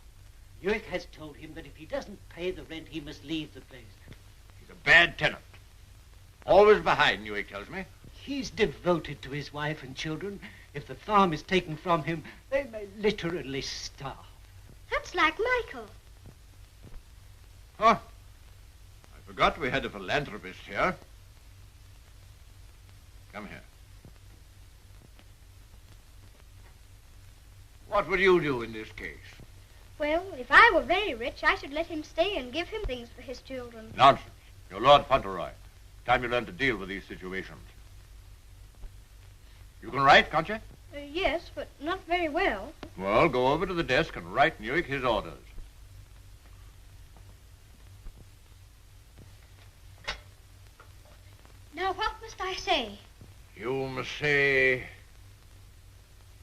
York has told him that if he doesn't pay the rent, he must leave the place. He's a bad tenant. Always behind, York tells me. He's devoted to his wife and children. If the farm is taken from him, they may literally starve. That's like Michael. Huh? I forgot we had a philanthropist here. Come here. What would you do in this case? Well, if I were very rich, I should let him stay and give him things for his children. Nonsense. You're Lord Fauntleroy. Time you learn to deal with these situations. You can write, can't you? Yes, but not very well. Well, go over to the desk and write Newick his orders. Now, what must I say? You must say,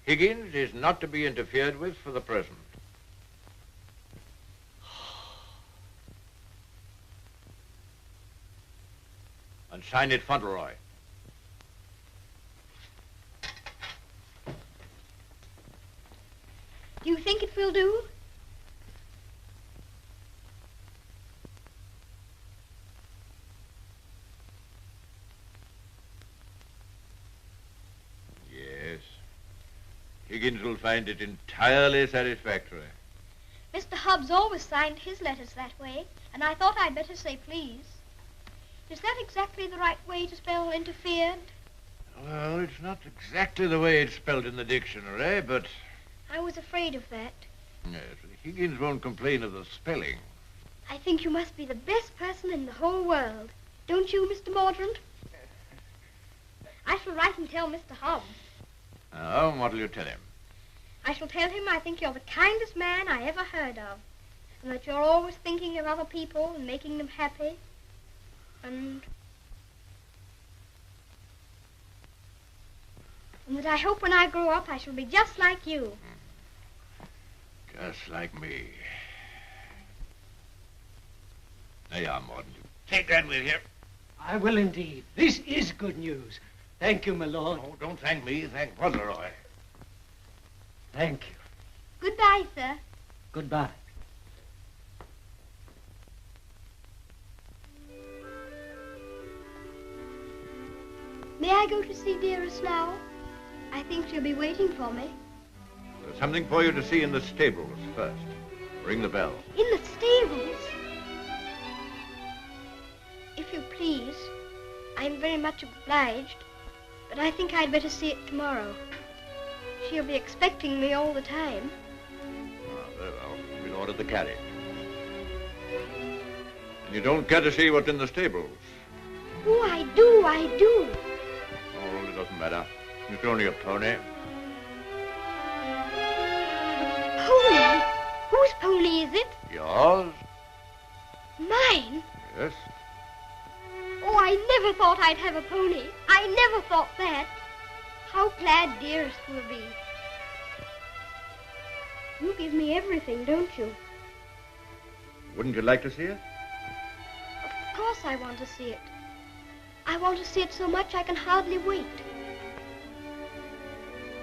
Higgins is not to be interfered with for the present. And sign it Fauntleroy. Do you think it will do? Yes. Higgins will find it entirely satisfactory. Mr. Hobbs always signed his letters that way, and I thought I'd better say please. Is that exactly the right way to spell interfered? Well, it's not exactly the way it's spelled in the dictionary, but... I was afraid of that. Yes, Higgins won't complain of the spelling. I think you must be the best person in the whole world. Don't you, Mr. Mordaunt? I shall write and tell Mr. Hobbs. Oh, what'll you tell him? I shall tell him I think you're the kindest man I ever heard of, and that you're always thinking of other people and making them happy, and that I hope when I grow up I shall be just like you. Just like me. There you are, Mordaunt. Take that with you. I will indeed. This is good news. Thank you, my lord. Oh, don't thank me. Thank Fauntleroy. Thank you. Goodbye, sir. Goodbye. May I go to see Dearest now? I think she'll be waiting for me. There's something for you to see in the stables first. Ring the bell. In the stables? If you please, I'm very much obliged, but I think I'd better see it tomorrow. She'll be expecting me all the time. Oh, very well. We'll order the carriage. And you don't care to see what's in the stables? Oh, I do, I do. Oh, it doesn't matter. It's only a pony. Pony? Whose pony is it? Yours? Mine? Yes. Oh, I never thought I'd have a pony. I never thought that. How glad Dearest will be. You give me everything, don't you? Wouldn't you like to see it? Of course I want to see it. I want to see it so much I can hardly wait.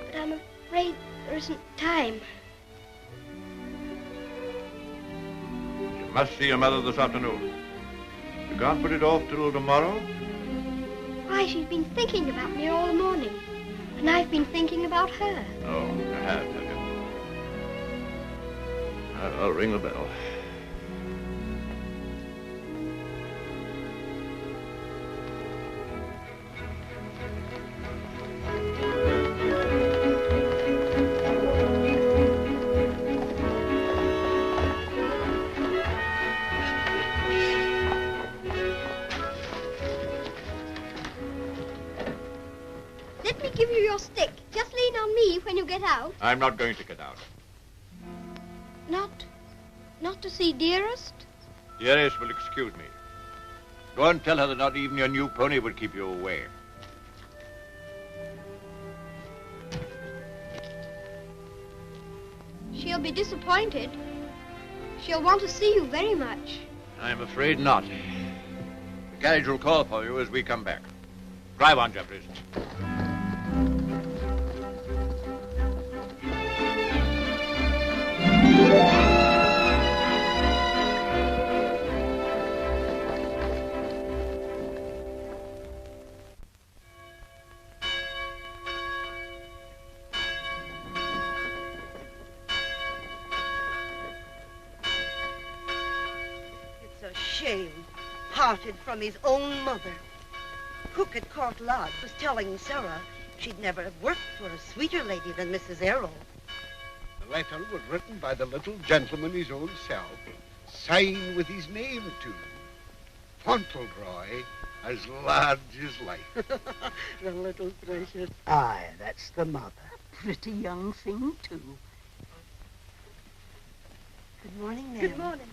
But I'm afraid there isn't time. You must see your mother this afternoon. You can't put it off till tomorrow? Why, she's been thinking about me all the morning. And I've been thinking about her. Oh, you have you? I'll ring the bell. Let me give you your stick. Just lean on me when you get out. I'm not going to get out. Not to see Dearest? Dearest will excuse me. Go and tell her that not even your new pony would keep you away. She'll be disappointed. She'll want to see you very much. I'm afraid not. The carriage will call for you as we come back. Drive on, Jeffries. Parted from his own mother. Cook at Court Lodge was telling Sarah she'd never have worked for a sweeter lady than Mrs. Errol. The letter was written by the little gentleman his own self, signed with his name to. Fauntleroy, as large as life. The little precious. Aye, that's the mother. Pretty young thing, too. Good morning, ma'am. Good morning.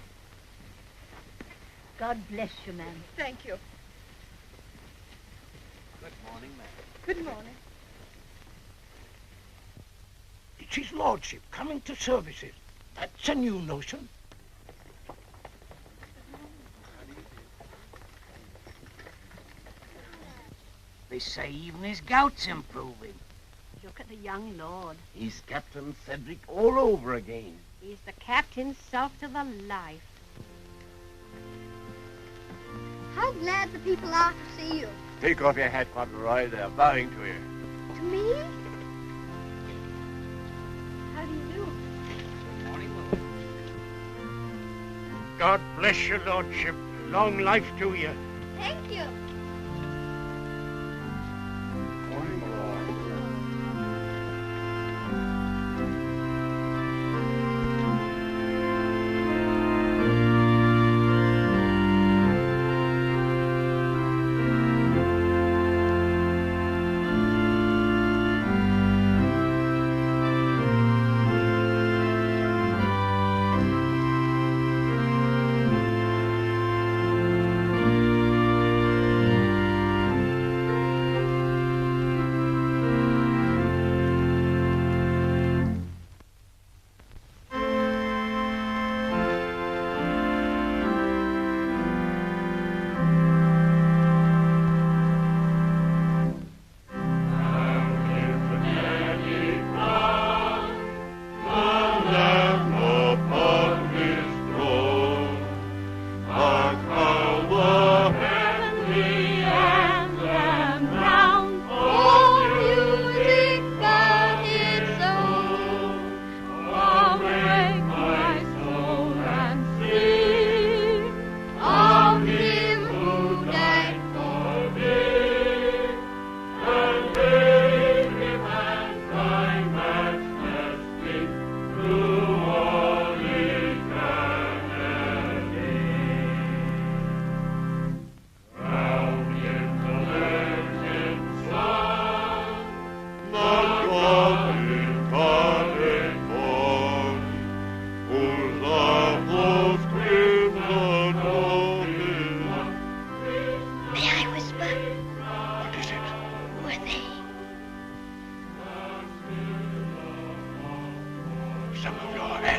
God bless you, ma'am. Thank you. Good morning, ma'am. Good morning. It's his lordship coming to services. That's a new notion. They say even his gout's improving. Look at the young lord. He's Captain Cedric all over again. He's the captain's self to the life. How glad the people are to see you. Take off your hat, Fauntleroy. They're bowing to you. To me? How do you do? Good morning, Lord. God bless your lordship. Long life to you. Thank you. Morning, my lord.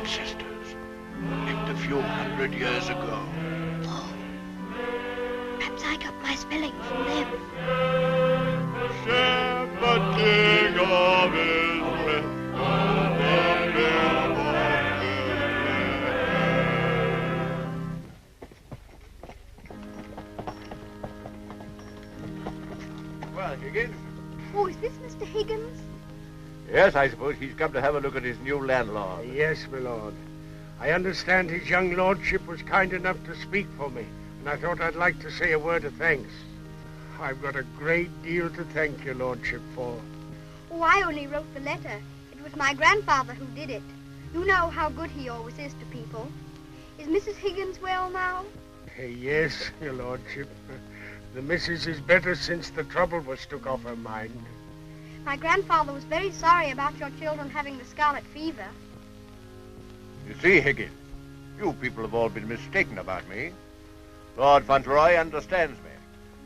ancestors lived a few hundred years ago. Oh, perhaps I got my spelling from them. Shepherd King of Israel, Well, Higgins? Oh, is this Mr. Higgins? Yes, I suppose he's come to have a look at his new landlord. Yes, my lord. I understand his young lordship was kind enough to speak for me, and I thought I'd like to say a word of thanks. I've got a great deal to thank your lordship for. Oh, I only wrote the letter. It was my grandfather who did it. You know how good he always is to people. Is Mrs. Higgins well now? Yes, your lordship. The missus is better since the trouble was took off her mind. My grandfather was very sorry about your children having the scarlet fever. You see, Higgins, you people have all been mistaken about me. Lord Fauntleroy understands me.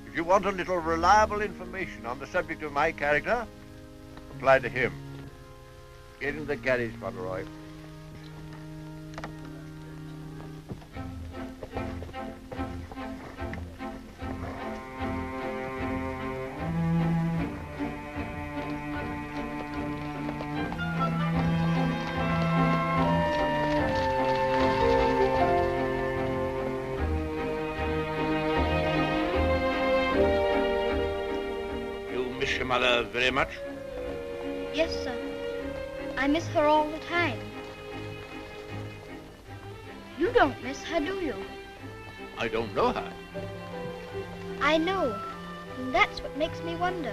If you want a little reliable information on the subject of my character, apply to him. Get in the carriage, Fauntleroy. Miss your mother very much? Yes, sir. I miss her all the time. You don't miss her, do you? I don't know her. I know, and that's what makes me wonder.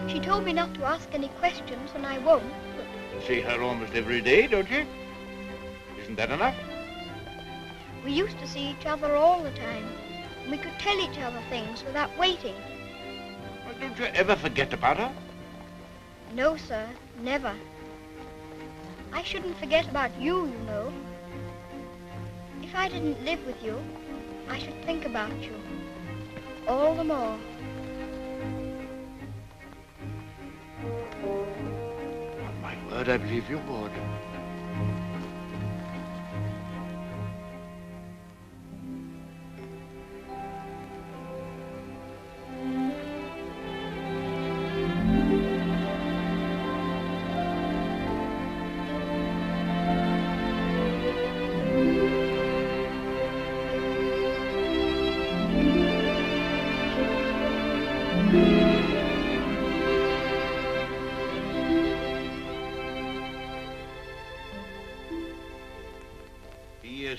She told me not to ask any questions, and I won't, but see her almost every day, don't you? Isn't that enough? We used to see each other all the time. And we could tell each other things without waiting. Well, don't you ever forget about her? No, sir, never. I shouldn't forget about you, you know. If I didn't live with you, I should think about you. All the more. On my word, I believe you would.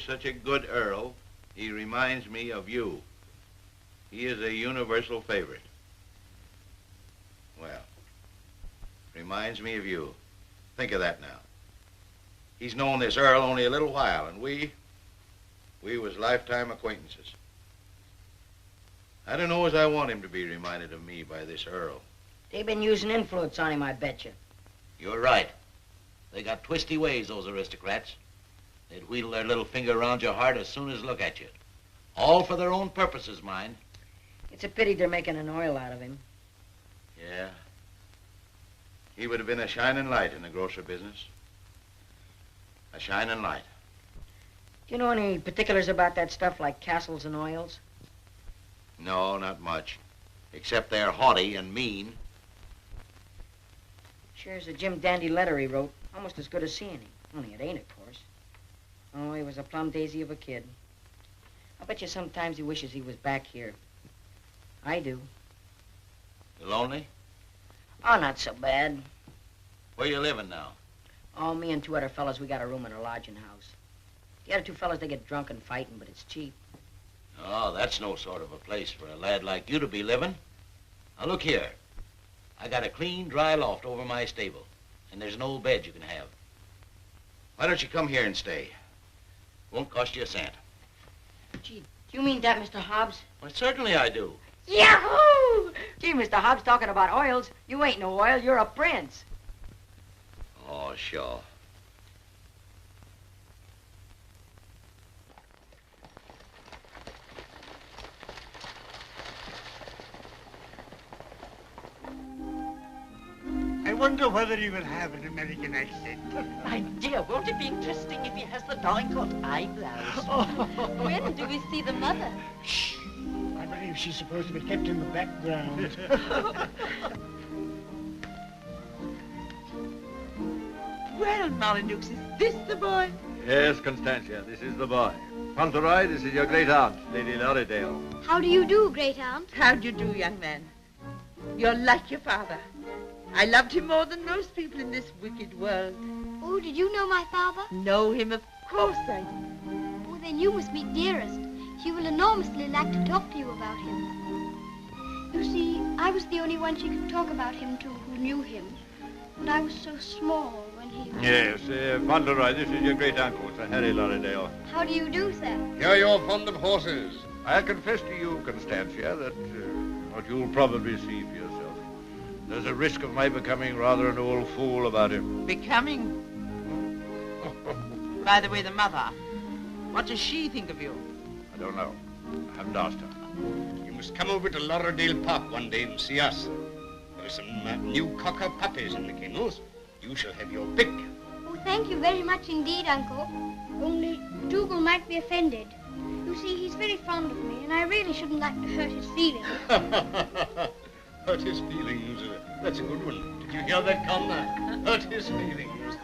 Such a good Earl, he reminds me of you. He is a universal favorite. Well, reminds me of you. Think of that now. He's known this Earl only a little while, and we was lifetime acquaintances. I don't know as I want him to be reminded of me by this Earl. They've been using influence on him, I bet you. You're right. They got twisty ways, those aristocrats. They'd wheedle their little finger around your heart as soon as look at you. All for their own purposes, mind. It's a pity they're making an oil out of him. Yeah. He would have been a shining light in the grocer business. A shining light. Do you know any particulars about that stuff like castles and oils? No, not much. Except they're haughty and mean. Share's a Jim Dandy letter he wrote. Almost as good as seeing him. Only it ain't, of course. Oh, he was a plum daisy of a kid. I bet you sometimes he wishes he was back here. I do. You lonely? Oh, not so bad. Where you living now? Oh, me and two other fellas, we got a room in a lodging house. The other two fellas, they get drunk and fighting, but it's cheap. Oh, that's no sort of a place for a lad like you to be living. Now, look here. I got a clean, dry loft over my stable, and there's an old bed you can have. Why don't you come here and stay? Won't cost you a cent. Gee, do you mean that, Mr. Hobbs? Well, certainly I do. Yahoo! Gee, Mr. Hobbs, talking about oils, you ain't no oil, you're a prince. Oh, sure. I wonder whether he will have an American accent. My dear, won't it be interesting if he has the Dorincourt eyebrows? When do we see the mother? Shh. I believe she's supposed to be kept in the background. Well, Molyneux, is this the boy? Yes, Constantia, this is the boy. Fauntleroy, this is your great aunt, Lady Lorridale. How do you do, great aunt? How do you do, young man? You're like your father. I loved him more than most people in this wicked world. Oh, did you know my father? Know him? Of course I do. Oh, then you must meet Dearest. She will enormously like to talk to you about him. You see, I was the only one she could talk about him to who knew him. And I was so small when he... Yes, Fauntleroy, this is your great-uncle, Sir Harry Lorridale. How do you do, sir? Hear you're fond of horses. I'll confess to you, Constantia, that what you'll probably see for yourself. There's a risk of my becoming rather an old fool about him. Becoming? By the way, the mother, what does she think of you? I don't know. I haven't asked her. You must come over to Lorridale Park one day and see us. There are some new cocker puppies in the kennels. You shall have your pick. Oh, thank you very much indeed, Uncle. Only Dougal might be offended. You see, he's very fond of me, and I really shouldn't like to hurt his feelings. Hurt his feelings. That's a good one. Did you hear that, Conner? Hurt his feelings.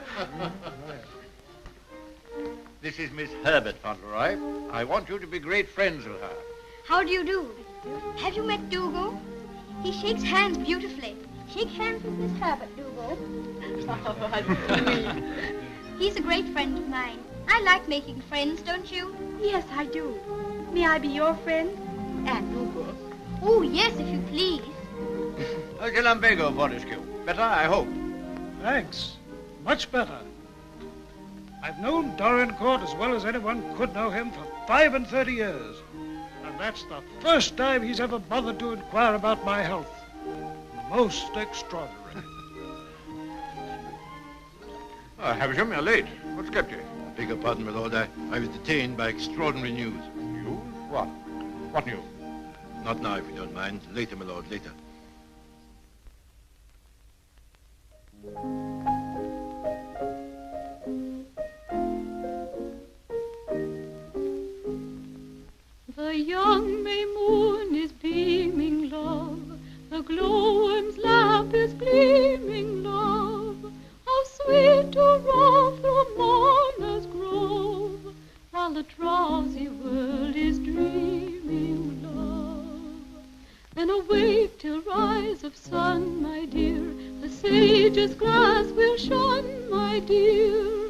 This is Miss Herbert Fauntleroy. I want you to be great friends with her. How do you do? Have you met Dougal? He shakes hands beautifully. Shake hands with Miss Herbert, Dougal. He's a great friend of mine. I like making friends, don't you? Yes, I do. May I be your friend? And Dougal. Oh, yes, if you please. Lumbago, Fortescue. Better, I hope. Thanks. much better. I've known Dorincourt as well as anyone could know him for 35 years. And that's the first time he's ever bothered to inquire about my health. Most extraordinary. Havisham, you're late. What's kept you? Beg your pardon, my lord. I was detained by extraordinary news. News? What? What news? Not now, if you don't mind. Later, my lord, later. The young May moon is beaming, love. The glowworm's lamp is gleaming, love. How sweet to roam through Mourner's grove, while the drowsy world is dreaming, love. Then awake till rise of sun, my dear. The sage's glass will shun, my dear.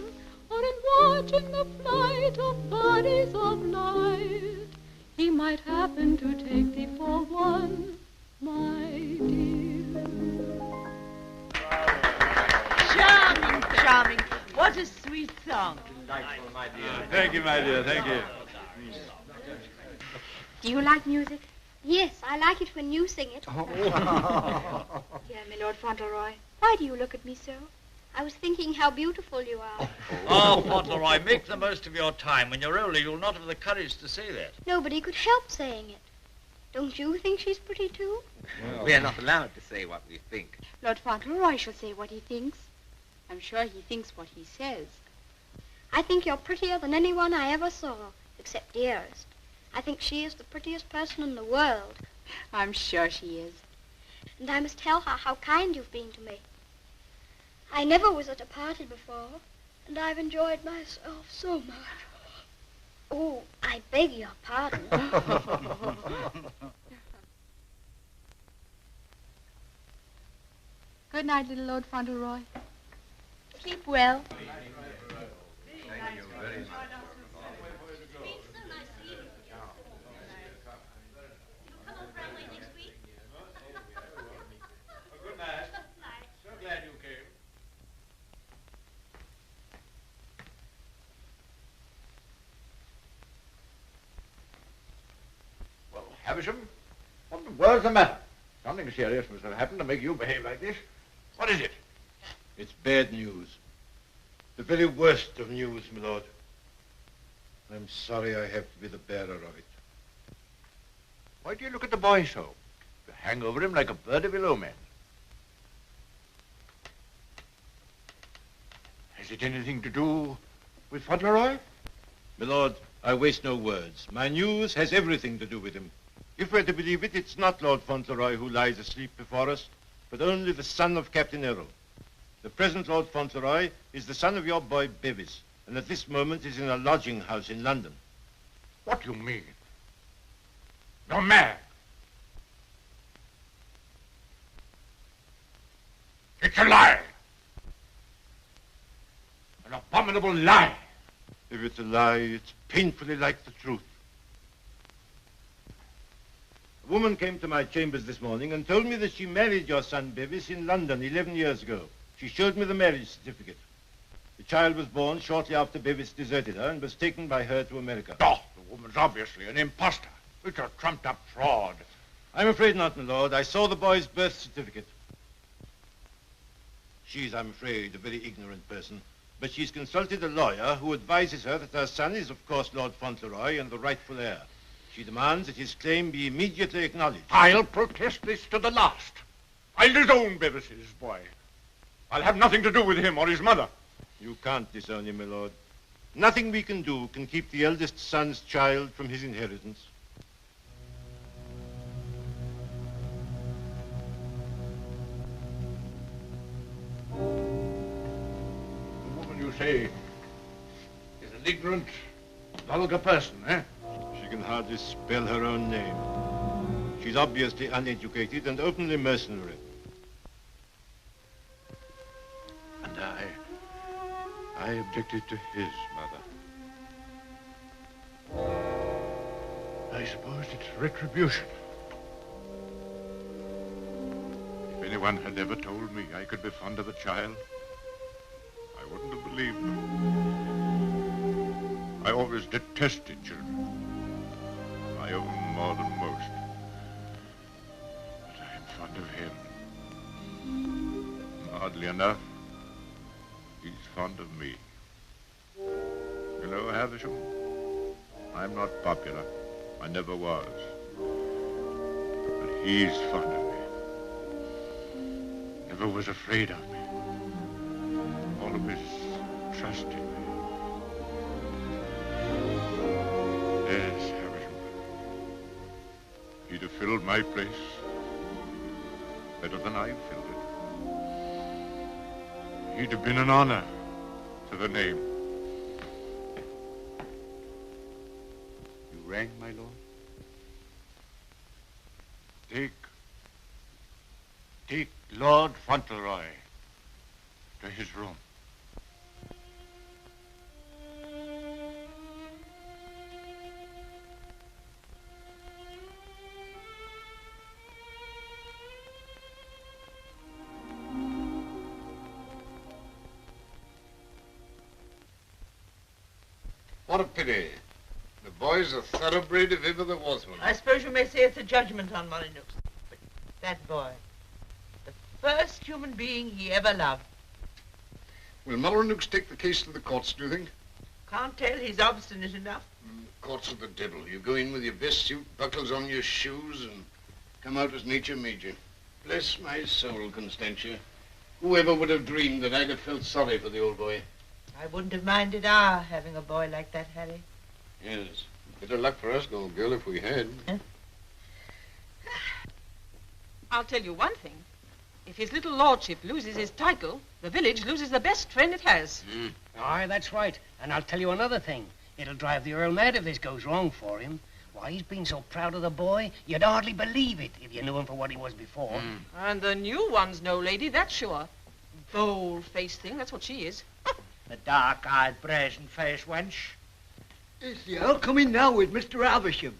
Or in watching the flight of bodies of light, he might happen to take thee for one, my dear. Charming, charming. What a sweet song. Delightful, my dear. Thank you, my dear. Thank you. Do you like music? Yes, I like it when you sing it. Dear my Lord Fauntleroy, why do you look at me so? I was thinking how beautiful you are. Oh, Fauntleroy, make the most of your time. When you're older, you'll not have the courage to say that. Nobody could help saying it. Don't you think she's pretty, too? Well, we are not allowed to say what we think. Lord Fauntleroy shall say what he thinks. I'm sure he thinks what he says. I think you're prettier than anyone I ever saw, except Dearest. I think she is the prettiest person in the world. I'm sure she is. And I must tell her how kind you've been to me. I never was at a party before, and I've enjoyed myself so much. Oh, I beg your pardon. Good night, little Lord Fauntleroy. Sleep well. Thank you very much. Good night. So glad you came. Well, Havisham, what the world's the matter? Something serious must have happened to make you behave like this. What is it? It's bad news. The very worst of news, my lord. I'm sorry I have to be the bearer of it. Why do you look at the boy so? You hang over him like a bird of ill omen. Has it anything to do with Fauntleroy? My lord, I waste no words. My news has everything to do with him. If we're to believe it, it's not Lord Fauntleroy who lies asleep before us, but only the son of Captain Errol. The present Lord Fauntleroy is the son of your boy Bevis, and at this moment is in a lodging house in London. What do you mean? You're mad. It's a lie. An abominable lie. If it's a lie, it's painfully like the truth. A woman came to my chambers this morning and told me that she married your son Bevis in London 11 years ago. She showed me the marriage certificate. The child was born shortly after Bevis deserted her and was taken by her to America. Oh, the woman's obviously an imposter. It's a trumped-up fraud. I'm afraid not, my lord. I saw the boy's birth certificate. She's, I'm afraid, a very ignorant person, but she's consulted a lawyer who advises her that her son is, of course, Lord Fauntleroy and the rightful heir. She demands that his claim be immediately acknowledged. I'll protest this to the last. I'll disown Bevis's boy. I'll have nothing to do with him or his mother. You can't disown him, my lord. Nothing we can do can keep the eldest son's child from his inheritance. The woman you say is an ignorant, vulgar person, eh? She can hardly spell her own name. She's obviously uneducated and openly mercenary. And I objected to his mother. I suppose it's retribution. If anyone had ever told me I could be fond of a child, wouldn't have believed them. I always detested children. I owe them more than most. But I'm fond of him. Oddly enough, he's fond of me. You know, Havisham, I'm not popular. I never was. But he's fond of me. Never was afraid of me. Always trusted me. Yes, Havisham. He'd have filled my place better than I filled it. He'd have been an honor to the name. You rang, my lord? Take Lord Fauntleroy to his room. What a pity. The boy's a thoroughbred if ever there was one. I suppose you may say it's a judgment on Molyneux. But that boy, the first human being he ever loved. Will Molyneux take the case to the courts, do you think? Can't tell. He's obstinate enough. Courts of the devil. You go in with your best suit, buckles on your shoes, and come out as nature made you. Bless my soul, Constantia. Whoever would have dreamed that I'd have felt sorry for the old boy? I wouldn't have minded our having a boy like that, Harry. Yes. Better luck for us, old girl, if we had. Huh? I'll tell you one thing. If his little lordship loses his title, the village loses the best friend it has. Aye, that's right. And I'll tell you another thing. It'll drive the Earl mad if this goes wrong for him. Why, he's been so proud of the boy, you'd hardly believe it if you knew him for what he was before. And the new one's no lady, that's sure. Bold-faced thing, that's what she is. The dark-eyed, brazen-faced wench. Is the Earl coming now with Mr. Havisham?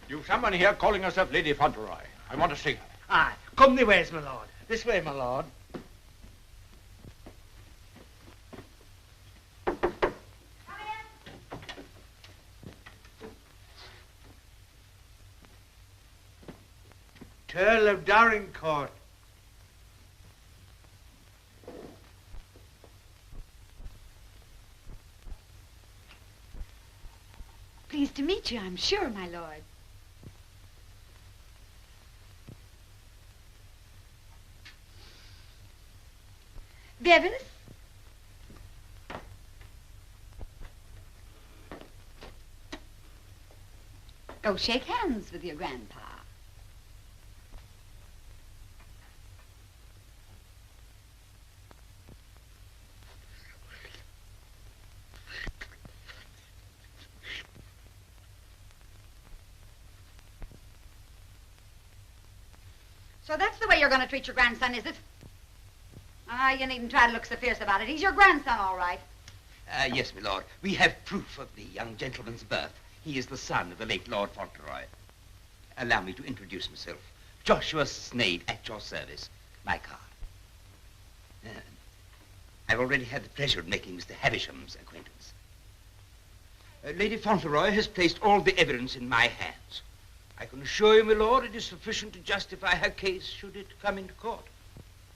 You've someone here calling herself Lady Fauntleroy. I want to see her. Aye, come the ways, my lord. This way, my lord. Earl of Dorincourt. Pleased to meet you, I'm sure, my lord. Bevis? Go shake hands with your grandpa. So that's the way you're going to treat your grandson, is it? Ah, you needn't try to look so fierce about it. He's your grandson, all right. Yes, my lord. We have proof of the young gentleman's birth. He is the son of the late Lord Fauntleroy. Allow me to introduce myself. Joshua Sneyd, at your service. My card. I've already had the pleasure of making Mr. Havisham's acquaintance. Lady Fauntleroy has placed all the evidence in my hands. I can assure you, my lord, it is sufficient to justify her case should it come into court.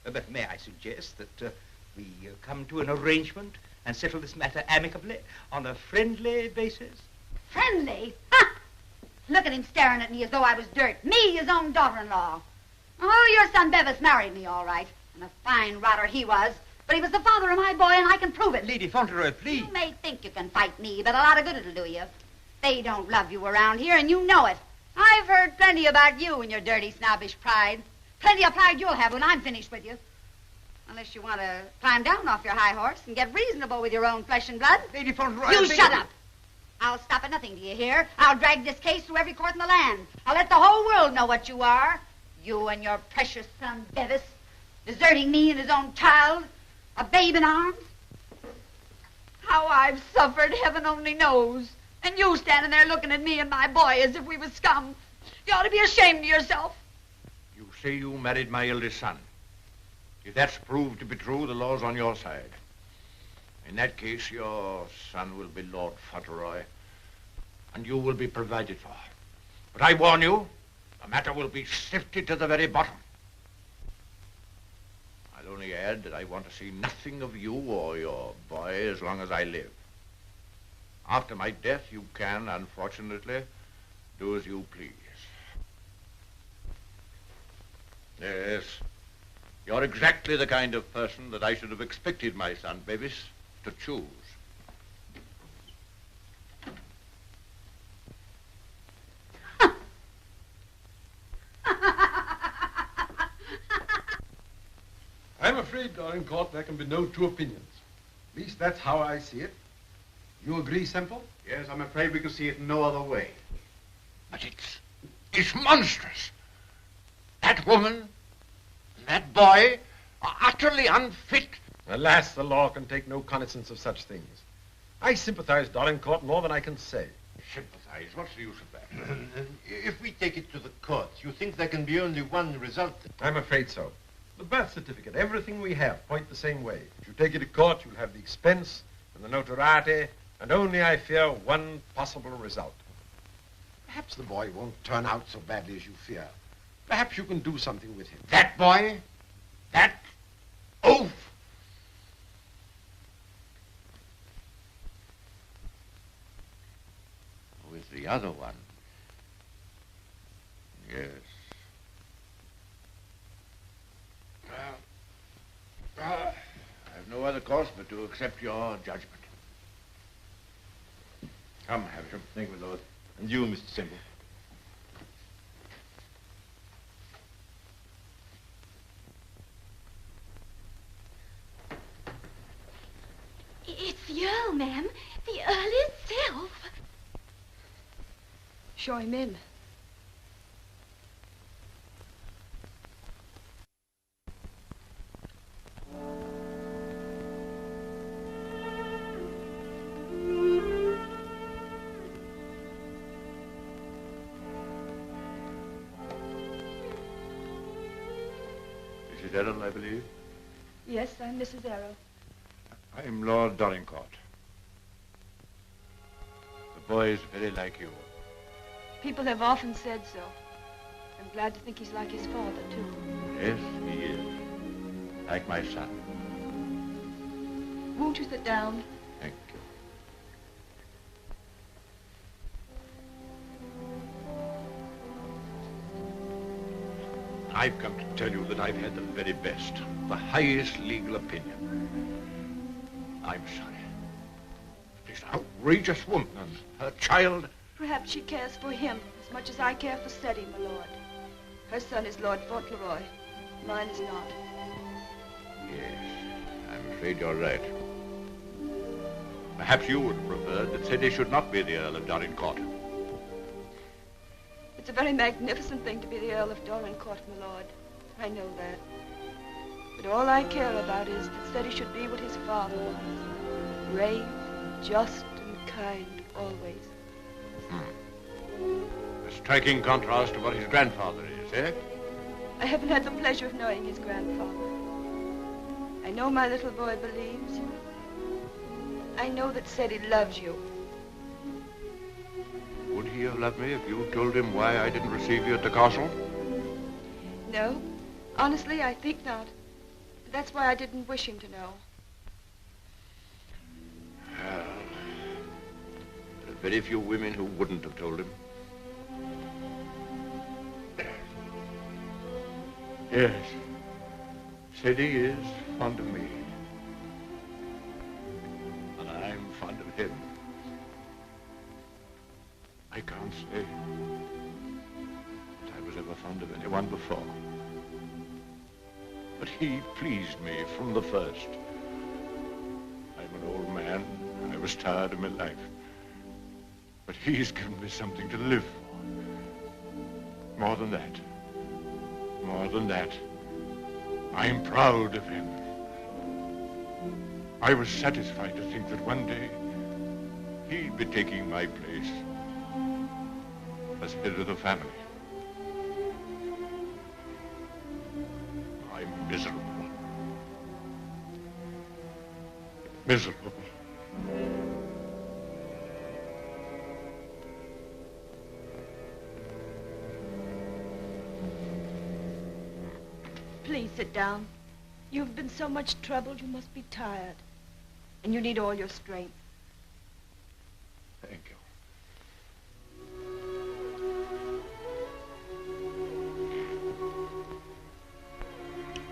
But may I suggest that we come to an arrangement and settle this matter amicably on a friendly basis? Friendly? Ha! Look at him staring at me as though I was dirt. Me, his own daughter-in-law. Oh, your son Bevis married me, all right. And a fine rotter he was. But he was the father of my boy, and I can prove it. Lady Fauntleroy, please. You may think you can fight me, but a lot of good it'll do you. They don't love you around here, and you know it. I've heard plenty about you and your dirty, snobbish pride. Plenty of pride you'll have when I'm finished with you. Unless you want to climb down off your high horse and get reasonable with your own flesh and blood. Lady Fauntleroy... You shut up. I'll stop at nothing, do you hear? I'll drag this case through every court in the land. I'll let the whole world know what you are. You and your precious son, Bevis, deserting me and his own child, a babe in arms. How I've suffered, heaven only knows. And you standing there looking at me and my boy as if we were scum. You ought to be ashamed of yourself. You say you married my eldest son. If that's proved to be true, the law's on your side. In that case, your son will be Lord Fauntleroy, and you will be provided for. But I warn you, the matter will be sifted to the very bottom. I'll only add that I want to see nothing of you or your boy as long as I live. After my death, you can, unfortunately, do as you please. Yes, you're exactly the kind of person that I should have expected my son, Bevis, to choose. I'm afraid, Dorincourt, there can be no two opinions. At least that's how I see it. You agree, Semple? Yes, I'm afraid we can see it no other way. But it's monstrous. That woman and that boy are utterly unfit. Alas, the law can take no cognizance of such things. I sympathize, Dorincourt, more than I can say. Sympathize? What's the use of that? If we take it to the courts, you think there can be only one result? I'm afraid so. The birth certificate, everything we have, point the same way. If you take it to court, you'll have the expense and the notoriety, and only, I fear, one possible result. Perhaps the boy won't turn out so badly as you fear. Perhaps you can do something with him. That boy? That oaf? With the other one? Yes. I have no other course but to accept your judgment. Come, Havisham. Thank you, Lord. And you, Mr. Semple. It's the Earl, ma'am. The Earl itself. Show him in. Mrs. Errol, I believe? Yes, I'm Mrs. Errol. I'm Lord Dorincourt. The boy is very like you. People have often said so. I'm glad to think he's like his father, too. Yes, he is. Like my son. Won't you sit down? Thank you. I've come to tell you that I've had the very best, the highest legal opinion. I'm sorry. This outrageous woman and her child. Perhaps she cares for him as much as I care for Freddie, my lord. Her son is Lord Fauntleroy. Mine is not. Yes, I'm afraid you're right. Perhaps you would prefer that Freddie should not be the Earl of Dorincourt. It's a very magnificent thing to be the Earl of Dorincourt, my lord. I know that. But all I care about is that Freddie should be what his father was. Brave, just, and kind, always. A striking contrast to what his grandfather is, eh? I haven't had the pleasure of knowing his grandfather. I know my little boy believes. I know that Freddie loves you. Would he have loved me if you told him why I didn't receive you at the castle? No. Honestly, I think not. That's why I didn't wish him to know. Well, there are very few women who wouldn't have told him. Yes, Freddie is fond of me. And I'm fond of him. I can't say that I was ever fond of anyone before. But he pleased me from the first. I'm an old man. I was tired of my life. But he's given me something to live for. More than that. More than that. I'm proud of him. I was satisfied to think that one day he'd be taking my place as head of the family. miserable. Miserable. Please sit down. You've been so much troubled, you must be tired. And you need all your strength. Thank you.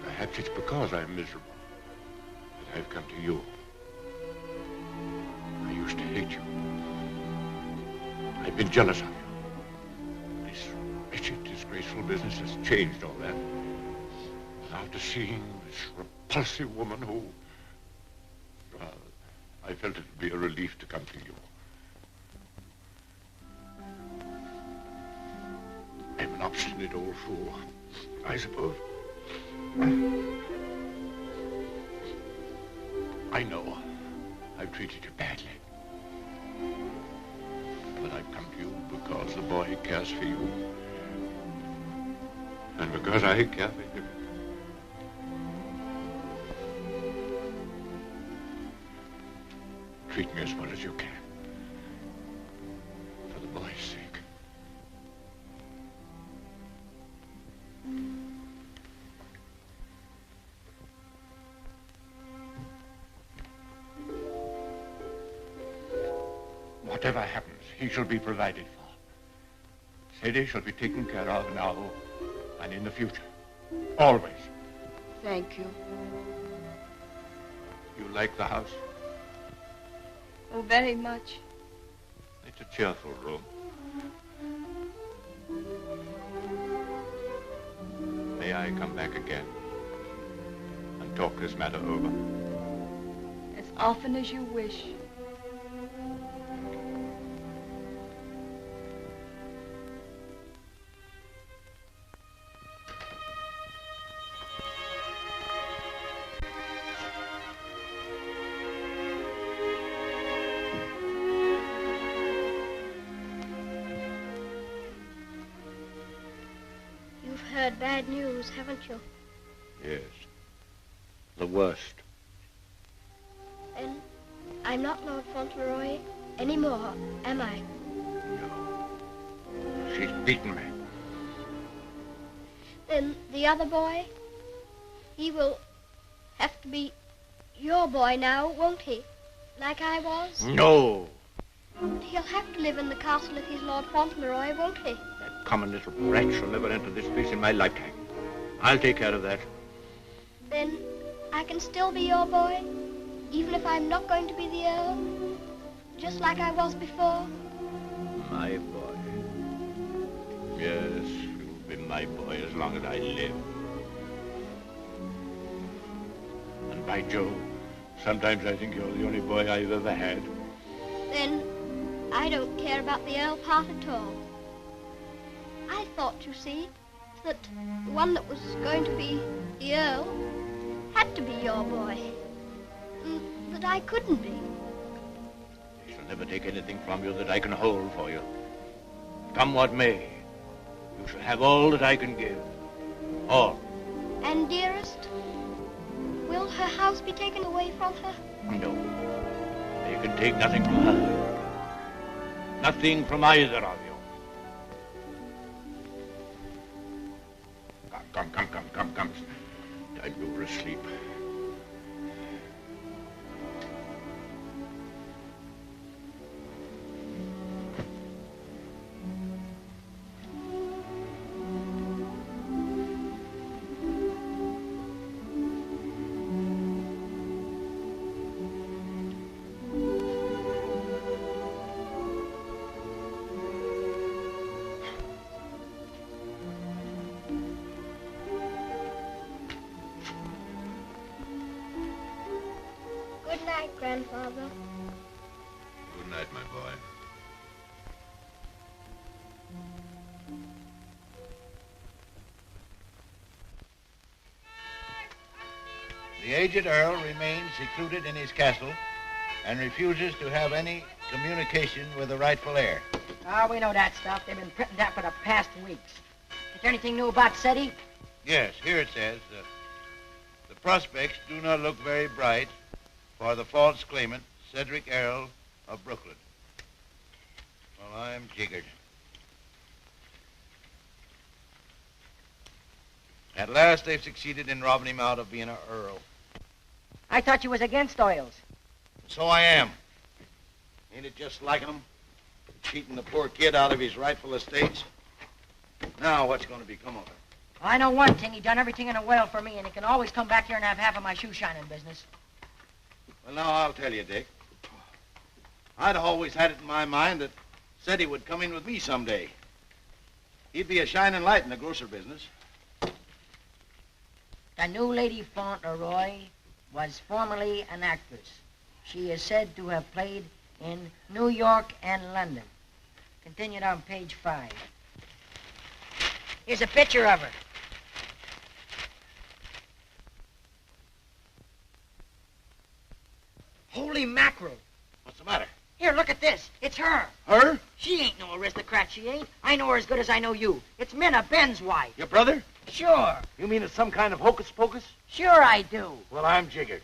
Perhaps it's because I'm miserable that I've come to you. I used to hate you. I've been jealous of you. This wretched, disgraceful business has changed all that. After seeing this repulsive woman who... Well, I felt it would be a relief to come to you. I'm an obstinate old fool, I suppose. I know I've treated you badly. But I've come to you because the boy cares for you. And because I care for him. Treat me as well as you can. For the boy's sake. Whatever happens, he shall be provided for. Sadie shall be taken care of now and in the future. Always. Thank you. You like the house? Oh, very much. It's a cheerful room. May I come back again and talk this matter over? As often as you wish. Bad news, haven't you? Yes. The worst. Then I'm not Lord Fauntleroy anymore, am I? No. She's beaten me. Then the other boy, he will have to be your boy now, won't he? Like I was? No. He'll have to live in the castle if he's Lord Fauntleroy, won't he? Common little brat shall never enter this place in my lifetime. I'll take care of that. Then I can still be your boy, even if I'm not going to be the Earl, just like I was before. My boy. Yes, you'll be my boy as long as I live. And by Jove, sometimes I think you're the only boy I've ever had. Then I don't care about the Earl part at all. I thought, you see, that the one that was going to be the Earl had to be your boy. That I couldn't be. I shall never take anything from you that I can hold for you. Come what may, you shall have all that I can give. All. And dearest, will her house be taken away from her? No. They can take nothing from her. Nothing from either of you. Come. Time you were asleep. Good night, Grandfather. Good night, my boy. The aged Earl remains secluded in his castle and refuses to have any communication with the rightful heir. Oh, we know that stuff. They've been printing that for the past weeks. Is there anything new about SETI? Yes, here it says, The prospects do not look very bright for the false claimant, Cedric Errol of Brooklyn. Well, I'm jiggered. At last they've succeeded in robbing him out of being an earl. I thought you was against oils. So I am. Ain't it just like him? Cheating the poor kid out of his rightful estates. Now what's going to become of it? I know one thing. He done everything in a well for me, and he can always come back here and have half of my shoe shining business. Well, now I'll tell you, Dick. I'd always had it in my mind that Ceddy would come in with me someday. He'd be a shining light in the grocer business. The new Lady Fauntleroy was formerly an actress. She is said to have played in New York and London. Continued on page 5. Here's a picture of her. Holy mackerel. What's the matter? Here, look at this. It's her. Her? She ain't no aristocrat, she ain't. I know her as good as I know you. It's Minna, Ben's wife. Your brother? Sure. You mean it's some kind of hocus pocus? Sure I do. Well, I'm jiggered.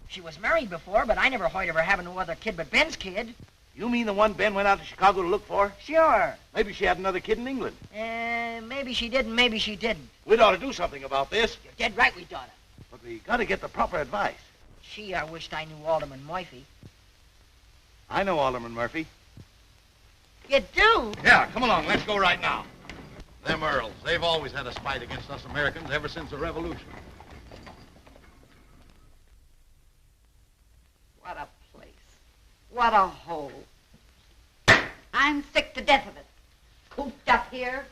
She was married before, but I never heard of her having no other kid but Ben's kid. You mean the one Ben went out to Chicago to look for? Sure. Maybe she had another kid in England. Maybe she did and maybe she didn't. We'd ought to do something about this. You're dead right we oughta. But we got to get the proper advice. Gee, I wished I knew Alderman Murphy. I know Alderman Murphy. You do? Yeah, come along. Let's go right now. Them Earls, they've always had a spite against us Americans ever since the Revolution. What a place. What a hole. I'm sick to death of it. Cooped up here,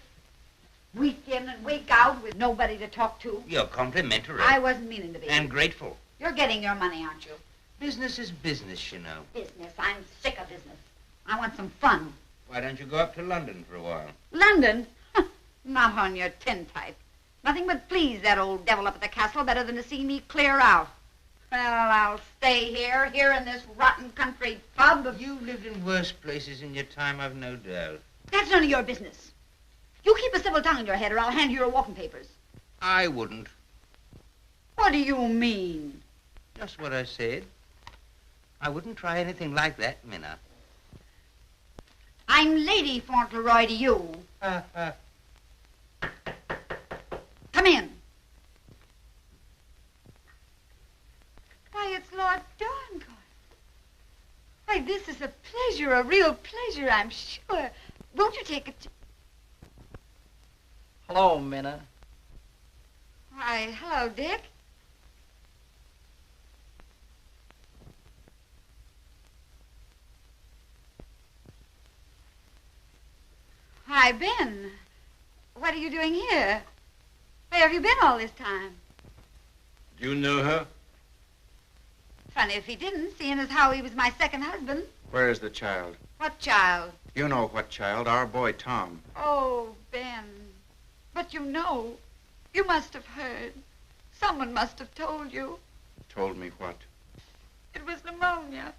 week in and week out with nobody to talk to. You're complimentary. I wasn't meaning to be. And grateful. You're getting your money, aren't you? Business is business, you know. Business. I'm sick of business. I want some fun. Why don't you go up to London for a while? London? Not on your tintype. Nothing would please that old devil up at the castle better than to see me clear out. Well, I'll stay here in this rotten country pub. You lived in worse places in your time, I've no doubt. That's none of your business. You keep a civil tongue in your head or I'll hand you your walking papers. I wouldn't. What do you mean? Just what I said. I wouldn't try anything like that, Minna. I'm Lady Fauntleroy to you. Come in. Why, it's Lord Donegal. Why, this is a pleasure, a real pleasure, I'm sure. Won't you take it? Hello, Minna. Why, hello, Dick. Why, Ben, what are you doing here? Where have you been all this time? Do you know her? Funny if he didn't, seeing as how he was my second husband. Where is the child? What child? You know what child, our boy Tom. Oh, Ben. But you know, you must have heard. Someone must have told you. Told me what? It was pneumonia.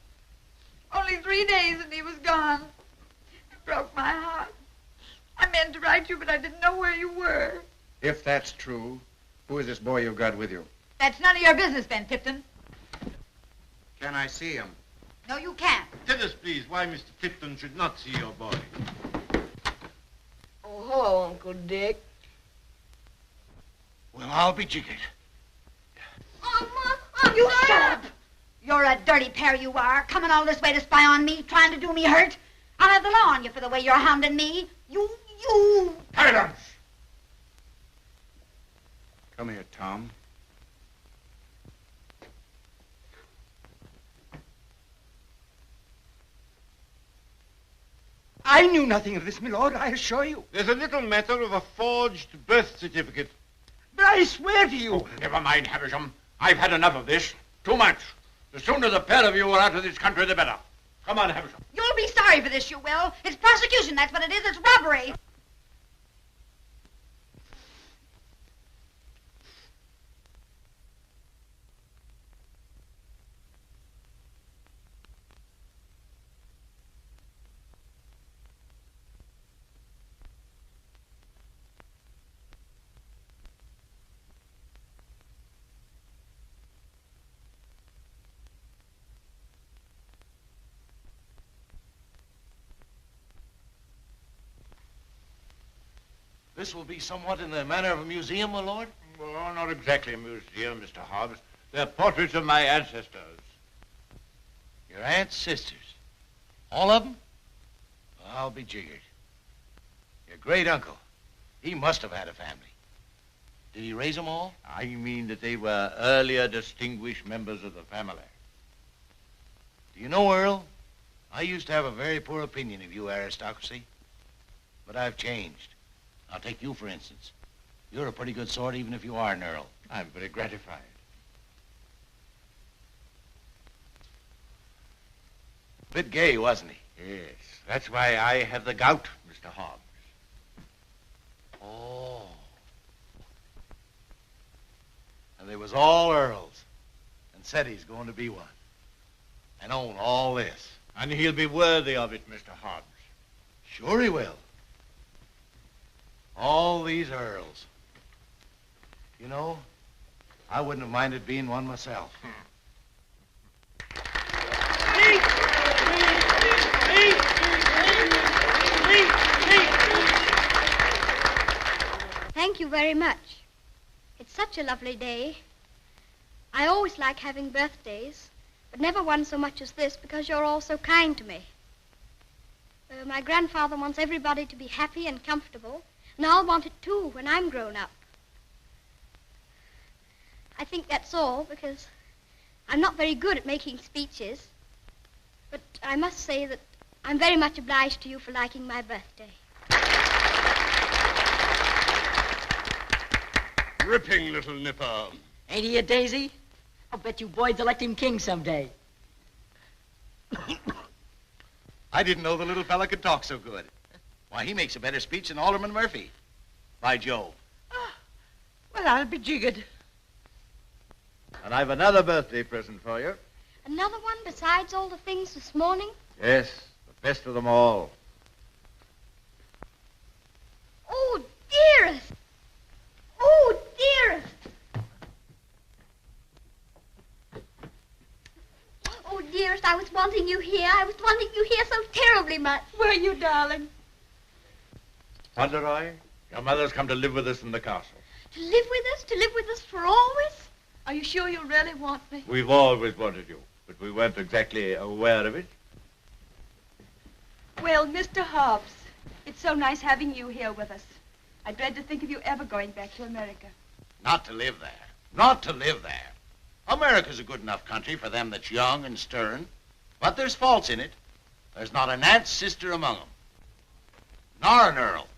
Only 3 days and he was gone. It broke my heart. I meant to write you, but I didn't know where you were. If that's true, who is this boy you've got with you? That's none of your business, Ben Tipton. Can I see him? No, you can't. Tell us, please, why Mr. Tipton should not see your boy. Oh, hello, Uncle Dick. Well, I'll be jiggered. You shut up. You're a dirty pair, you are. Coming all this way to spy on me, trying to do me hurt. I'll have the law on you for the way you're hounding me. You... Silence! Come here, Tom. I knew nothing of this, my lord, I assure you. There's a little matter of a forged birth certificate. But I swear to you... Oh, never mind, Havisham. I've had enough of this. Too much. The sooner the pair of you are out of this country, the better. Come on, Havisham. You'll be sorry for this, you will. It's prosecution, that's what it is. It's robbery. This will be somewhat in the manner of a museum, my lord? Well, not exactly a museum, Mr. Hobbs. They're portraits of my ancestors. Your aunt's sisters? All of them? Well, I'll be jiggered. Your great uncle, he must have had a family. Did he raise them all? I mean that they were earlier distinguished members of the family. Do you know, Earl, I used to have a very poor opinion of you aristocracy, but I've changed. I'll take you, for instance. You're a pretty good sort, even if you are an Earl. I'm very gratified. Bit gay, wasn't he? Yes, that's why I have the gout, Mr. Hobbs. Oh. And they was all Earls, and said he's going to be one, and own all this. And he'll be worthy of it, Mr. Hobbs. Sure he will. All these Earls. You know, I wouldn't have minded being one myself. Thank you very much. It's such a lovely day. I always like having birthdays, but never one so much as this because you're all so kind to me. My grandfather wants everybody to be happy and comfortable, and I'll want it too when I'm grown up. I think that's all because I'm not very good at making speeches, but I must say that I'm very much obliged to you for liking my birthday. Ripping little nipper. Ain't he a daisy? I'll bet you boys elect him king someday. I didn't know the little fella could talk so good. Why, he makes a better speech than Alderman Murphy. By Jove. Well, I'll be jiggered. And I've another birthday present for you. Another one besides all the things this morning? Yes, the best of them all. Oh, dearest! Oh, dearest! Oh, dearest, I was wanting you here. I was wanting you here so terribly much. Were you, darling? Fauntleroy, your mother's come to live with us in the castle. To live with us? To live with us for always? Are you sure you really want me? We've always wanted you, but we weren't exactly aware of it. Well, Mr. Hobbs, it's so nice having you here with us. I dread to think of you ever going back to America. Not to live there. Not to live there. America's a good enough country for them that's young and stern, but there's faults in it. There's not an aunt's sister among them, nor an Earl.